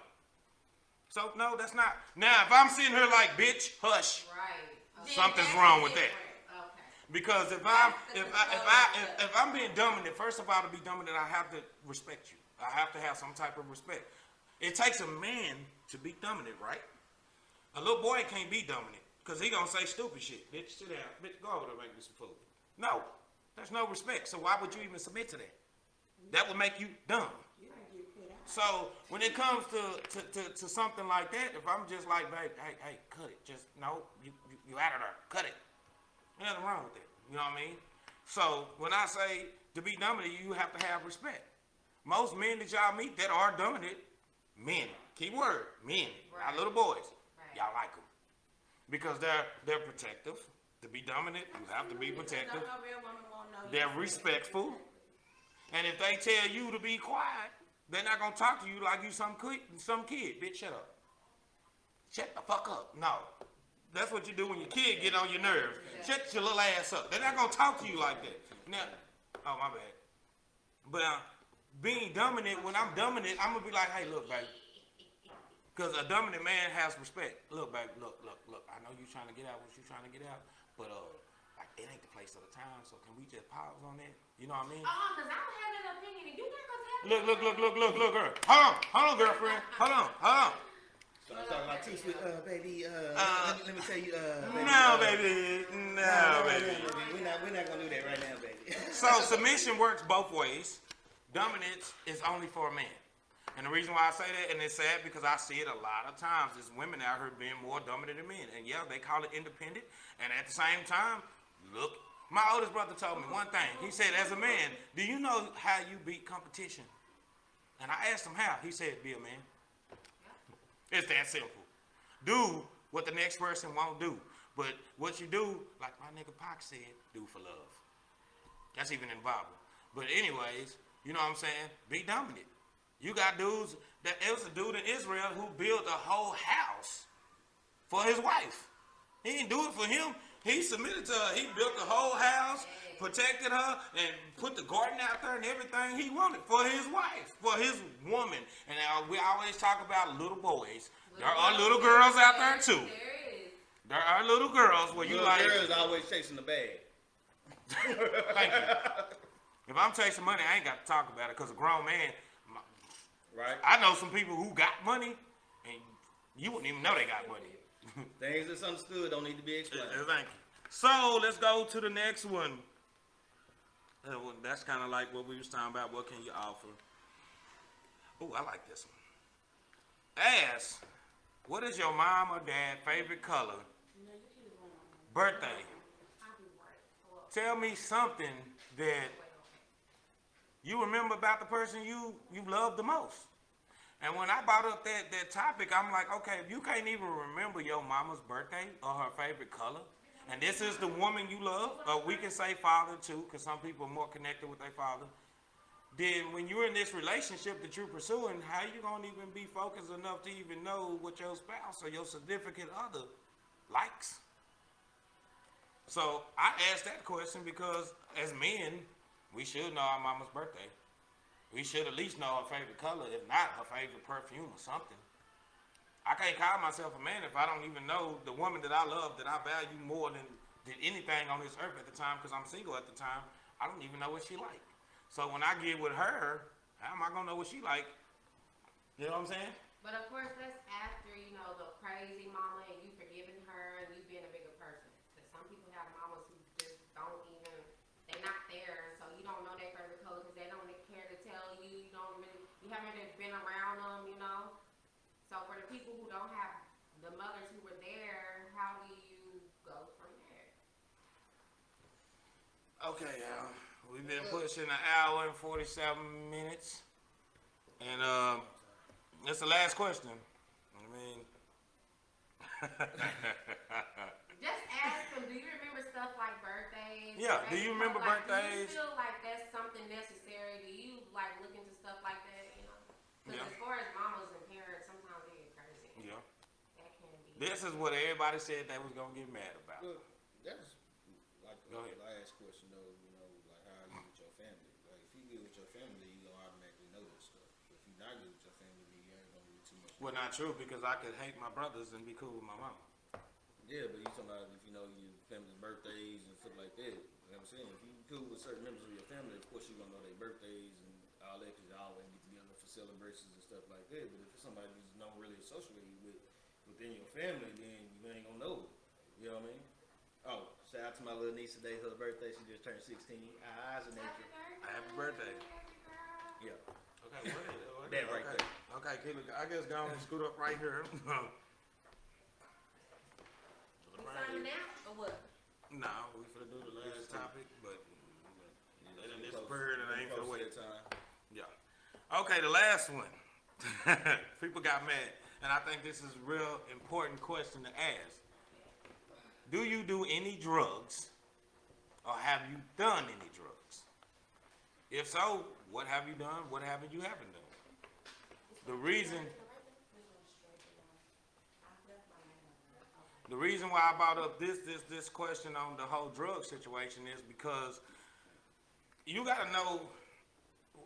So no, that's not. Now, if I'm sitting here like, bitch, hush, Right. something's wrong with that. Okay. because if I'm being dominant, first of all, to be dominant, I have to respect you. I have to have some type of respect. It takes a man to be dominant, right? A little boy can't be dominant because he gonna say stupid shit. Bitch, sit down. Bitch, go over there and make me some food. No, there's no respect. So why would you even submit to that? That would make you dumb. So when it comes to something like that, if I'm just like, babe, hey, cut it. Just no, you out of there. Cut it. There's nothing wrong with that. You know what I mean? So when I say to be dominant, you have to have respect. Most men that y'all meet that are dominant, men, key word, men, not little boys. Right. Y'all like them because they're protective. To be dominant, you have to be protective. No real woman won't know you. They're respectful, and if they tell you to be quiet, they're not gonna talk to you like you some kid. Bitch, shut up. Shut the fuck up. No, that's what you do when your kid get on your nerves. Shut your little ass up. They're not gonna talk to you like that. Now, oh my bad. But being dominant, when I'm dominant, I'm gonna be like, hey, look, baby. Because a dominant man has respect. Look, baby, look. I know you're trying to get out what you're trying to get out, but like it ain't the place or the time, so can we just pause on that? You know what I mean? Because I don't have that opinion, and you're not going to tell me. Look, girl. Hold on, girlfriend. Hold on. Start talking like too sweet. Baby, let me tell you, baby. No, baby. We're not gonna do that right now, baby. So submission works both ways. Dominance is only for a man. And the reason why I say that, and it's sad because I see it a lot of times, is women out here being more dominant than men. And yeah, they call it independent. And at the same time, look, my oldest brother told me one thing. He said, as a man, do you know how you beat competition? And I asked him how. He said, be a man. It's that simple. Do what the next person won't do. But what you do, like my nigga Pac said, do for love. That's even in the Bible. But anyways, you know what I'm saying? Be dominant. You got dudes, it was a dude in Israel who built a whole house for his wife. He didn't do it for him. He submitted to her. He built the whole house, protected her, and put the garden out there and everything he wanted for his wife, for his woman. And we always talk about little boys. There are little girls out there too. There are little girls where you little like. Girls always chasing the bag. Thank you. If I'm chasing money, I ain't got to talk about it because a grown man. Right. I know some people who got money, and you wouldn't even know they got money. Things that's understood don't need to be explained. Thank you. So let's go to the next one. That's kind of like what we was talking about. What can you offer? Oh, I like this one. Ask, what is your mom or dad favorite color? Birthday. Tell me something that you remember about the person you love the most. And when I brought up that topic, I'm like, okay, if you can't even remember your mama's birthday or her favorite color, and this is the woman you love, or we can say father too, because some people are more connected with their father, then when you're in this relationship that you're pursuing, how you gonna even be focused enough to even know what your spouse or your significant other likes? So I asked that question because as men, we should know our mama's birthday. We should at least know her favorite color, if not her favorite perfume or something. I can't call myself a man if I don't even know the woman that I love, that I value more than anything on this earth at the time, because I'm single at the time. I don't even know what she like. So when I get with her, how am I going to know what she like? You know what I'm saying? But of course, that's after, the crazy mama and you forgiving her and you being a bigger person. Because some people have mamas who just don't even, they're not there. So you don't know their favorite color because they don't care to tell you. You haven't been around them, So for the people who don't have the mothers who were there, how do you go from there? Okay, y'all. We've been pushing an hour and 47 minutes. And that's the last question. I mean... Just ask them, do you remember stuff like birthdays? Yeah, do you remember birthdays? Do you feel like that's something necessary? Do you look into stuff like that, Because as far as mamas and parents, sometimes they get crazy. Yeah. That can be. This is what everybody said they was going to get mad about. Look, that's like Go the ahead. last question though, like how are you with your family? Like if you good with your family, you gonna automatically know this stuff. If you're not good with your family, then you ain't gonna do too much. Well, not true, because I could hate my brothers and be cool with my mama. Yeah, but you talking about if you know your family's birthdays and stuff like that. You know what I'm saying? If you cool with certain members of your family, of course you're gonna know their birthdays and all that because y'all always get together for celebrations and stuff like that. But if it's somebody you just don't really associate within your family, then you ain't gonna know it. You know what I mean? Oh, shout out to my little niece today, her birthday. She just turned 16. Eyes and nature. Happy birthday. Yeah. Okay, what That right there. Okay, I guess go on and scoot up right here. You signing out or what? No, we finna do the last topic, but they done Close. disappeared and I ain't finna Close to wait. that time. Yeah. Okay, the last one. People got mad, and I think this is a real important question to ask. Do you do any drugs, or have you done any drugs? If so, what have you done? What haven't you done? The reason why I brought up this question on the whole drug situation is because you got to know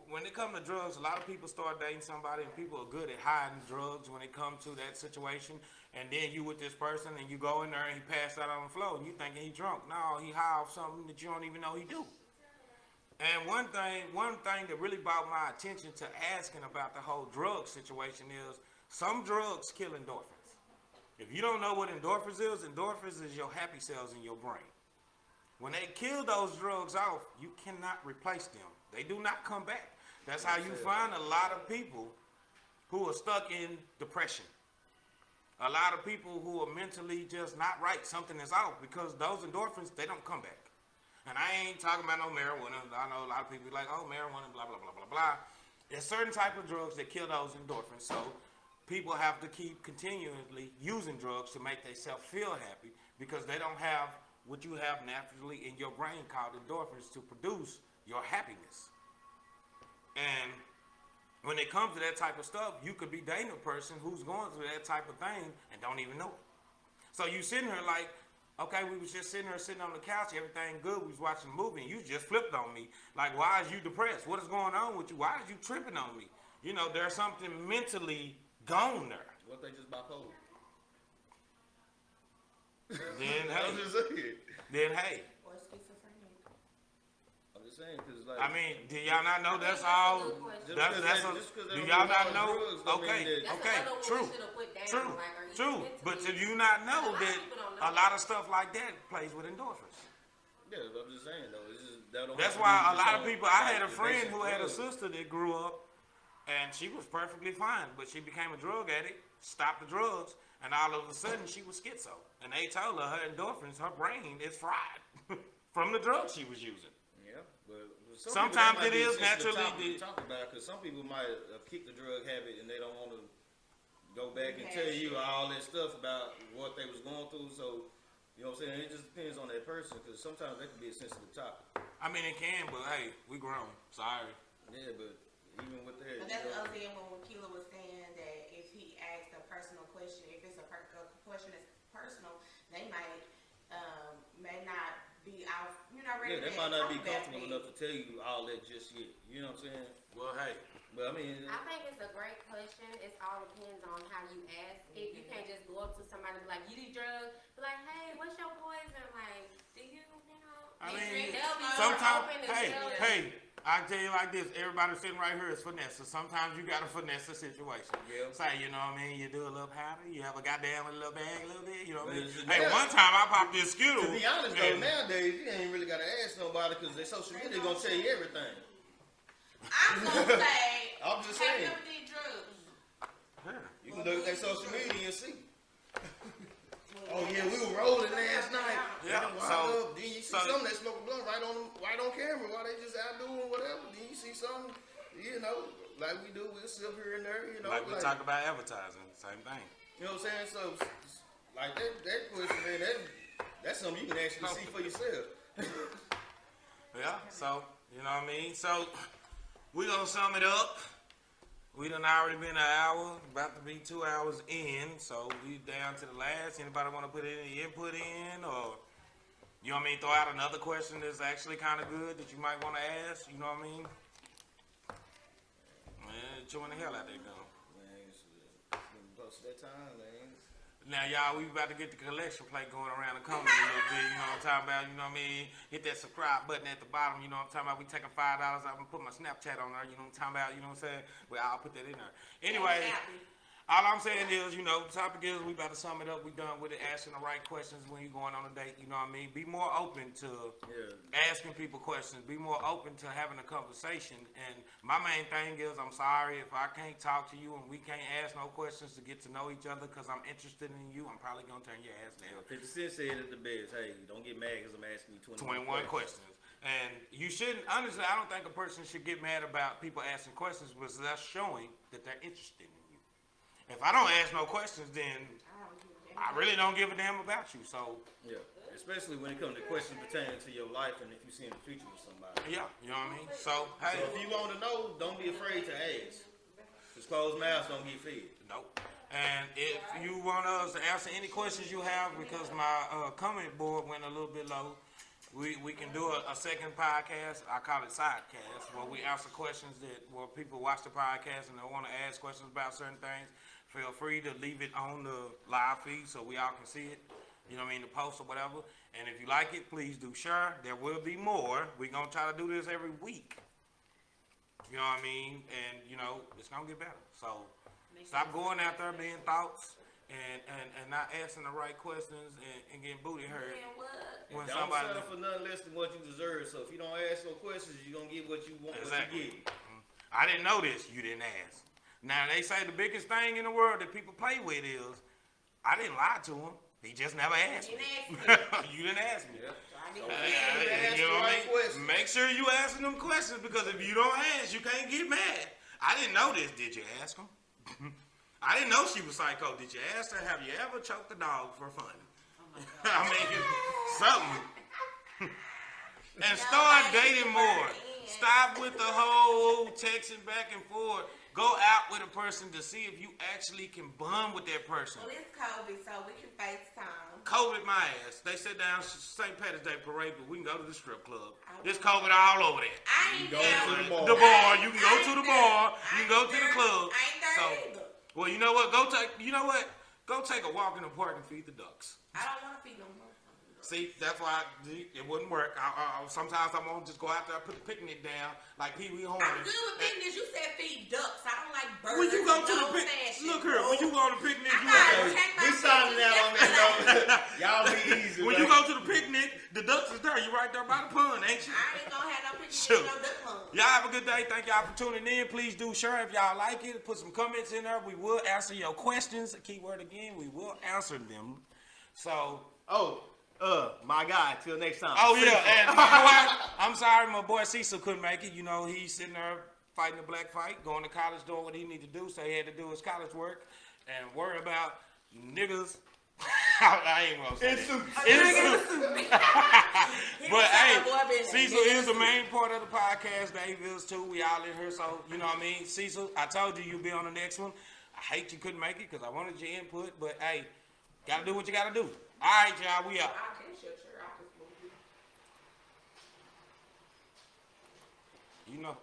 when it comes to drugs, a lot of people start dating somebody, and people are good at hiding drugs when it comes to that situation. And then you with this person, and you go in there, and he passed out on the floor, and you thinking he drunk. No, he high off something that you don't even know he do. And one thing that really brought my attention to asking about the whole drug situation is some drugs kill endorphins. If you don't know what endorphins is your happy cells in your brain. When they kill those drugs off, you cannot replace them. They do not come back. That's how you find a lot of people who are stuck in depression. A lot of people who are mentally just not right. Something is off because those endorphins, they don't come back. And I ain't talking about no marijuana. I know a lot of people be like, oh, marijuana, blah, blah, blah, blah, blah. There's certain type of drugs that kill those endorphins. So people have to keep continually using drugs to make themselves feel happy because they don't have what you have naturally in your brain called endorphins to produce your happiness. And when it comes to that type of stuff, you could be dating a person who's going through that type of thing and don't even know it. So you sitting here like, okay, we was just sitting on the couch, everything good, we was watching a movie, and you just flipped on me. Like, why is you depressed? What is going on with you? Why is you tripping on me? You know, there's something mentally gone there. What they just bipolar? Then I'm just saying. Or schizophrenic. I'm just saying, because like. I mean, do y'all not know that's all? Do y'all not know? Okay, true. But do you not know that a lot of stuff like that plays with endorphins? Yeah, I'm just saying though. It's just, that's why a lot of people. I had a friend who had a sister that grew up, and she was perfectly fine, but she became a drug addict, stopped the drugs, and all of a sudden she was schizo. And they told her endorphins, her brain is fried from the drugs she was using. Yeah, but sometimes it is naturally to talk about because some people might have kicked the drug habit and they don't want to go back and tell you all that stuff about what they was going through. So, you know what I'm saying? It just depends on that person because sometimes that can be a sensitive topic. I mean, it can, but hey, we grown. Sorry. Yeah, but even with that. But that's the other thing when Keela was saying that if he asked a personal question, if it's a question that's personal, they may not be out, ready. Yeah, they might not be comfortable enough to tell you all that just yet. You know what I'm saying? Well, hey. But I mean, I think it's a great question. It all depends on how you ask it. You can't just go up to somebody and be like, you do drugs? Be like, hey, what's your poison? Like, do you know? I mean, they'll be sometimes, open to tell you. hey, I tell you like this, everybody sitting right here is finesse. So sometimes you gotta finesse the situation. Yeah. Say, you know what I mean? You do a little powder, you have a goddamn little bag a little bit, you know what I mean? Yeah. Hey, one time I popped this Skittle. to be honest though, nowadays you ain't really gotta ask nobody because their social media gonna tell you everything. I'm gonna say, I'm just have saying. you ever did drugs? You can look at their social media and see. Oh yeah, we were rolling last night. Yeah, Then you see something that smoke a blunt right on camera while they just out doing whatever. Then you see something, like we do, we'll sit here and there, Like we talk about advertising, same thing. You know what I'm saying? So, like that question, man, that's something you can actually see for yourself. Yeah, so, you know what I mean? So, we gonna sum it up. We done already been an hour, about to be 2 hours in, so we down to the last. Anybody want to put any input in, or you know what I mean? Throw out another question that's actually kind of good that you might want to ask. You know what I mean? Man, chewing the hell out that gum. Man, it's been close to that time, man. Now, y'all, we about to get the collection plate going around the corner a little bit. You know what I'm talking about? You know what I mean? Hit that subscribe button at the bottom. You know what I'm talking about? We taking $5 out and put my Snapchat on there. You know what I'm talking about? You know what I'm saying? Well, I'll put that in there. Anyway, all I'm saying is, the topic is we about to sum it up. We done with it, asking the right questions when you're going on a date. You know what I mean? Be more open to asking people questions. Be more open to having a conversation. And my main thing is, I'm sorry if I can't talk to you and we can't ask no questions to get to know each other because I'm interested in you. I'm probably going to turn your ass down. 50 Cent said it the best. Hey, don't get mad because I'm asking you 21 questions. And you shouldn't, honestly, I don't think a person should get mad about people asking questions because that's showing that they're interested in you. If I don't ask no questions, then I really don't give a damn about you. So yeah, especially when it comes to questions pertaining to your life and if you see in the future with somebody. Yeah, you know what I mean? So, hey. So if you want to know, don't be afraid to ask. Just closed mouths don't get fed. Nope. And if you want us to answer any questions you have, because my comment board went a little bit low, we can do a second podcast. I call it sidecast, where we answer questions where people watch the podcast and they want to ask questions about certain things. Feel free to leave it on the live feed so we all can see it. You know what I mean, the post or whatever. And if you like it, please do share. There will be more. We're going to try to do this every week. You know what I mean? And, it's going to get better. So stop going out there being thoughts and not asking the right questions and getting booty hurt. When Don't settle for nothing less than what you deserve. So if you don't ask no questions, you're going to get what you want, Exactly. what you get. I didn't know this. You didn't ask. Now, they say the biggest thing in the world that people play with is, I didn't lie to him. He just never asked me. You didn't ask me. Yeah. You know what I mean? Make sure you asking them questions, because if you don't ask, you can't get mad. I didn't know this. Did you ask him? I didn't know she was psycho. Did you ask her, have you ever choked a dog for fun? I mean, something. And start dating more. Stop with the whole texting back and forth. Go out with a person to see if you actually can bond with that person. Well, it's COVID, so we can FaceTime. COVID my ass. They sit down St. Patrick's Day parade, but we can go to the strip club. There's COVID all over there. I ain't Go to the bar. The bar. You can go to the bar. You can go to the club. I ain't there either. Well, you know what? Go take a walk in the park and feed the ducks. I don't want to feed them. See, that's why it wouldn't work. Sometimes I'm gonna just go out there, put the picnic down, like Pee Wee Horn. I'm good with picnics. You said feed ducks. I don't like birds. When you go to the picnic, picnic, look here. When you go on the picnic, We signing out on that. Y'all be easy. when you go to the picnic, the ducks is there. You right there by the pond, ain't you? I ain't gonna have no picnic Shoot. with no duck pond. Y'all have a good day. Thank y'all for tuning in. Please do share if y'all like it. Put some comments in there. We will answer your questions. Keyword again, we will answer them. So. My guy. Till next time. Oh yeah, and I'm sorry, my boy Cecil couldn't make it. He's sitting there fighting the black fight, going to college, doing what he need to do. So he had to do his college work and worry about niggas. I ain't gonna say that. But hey, Cecil is the main part of the podcast. Dave is too. We all in here, so you know what I mean. Cecil, I told you you'd be on the next one. I hate you couldn't make it because I wanted your input, but hey, gotta do what you gotta do. All right, y'all, we out. I can shut your office. You know.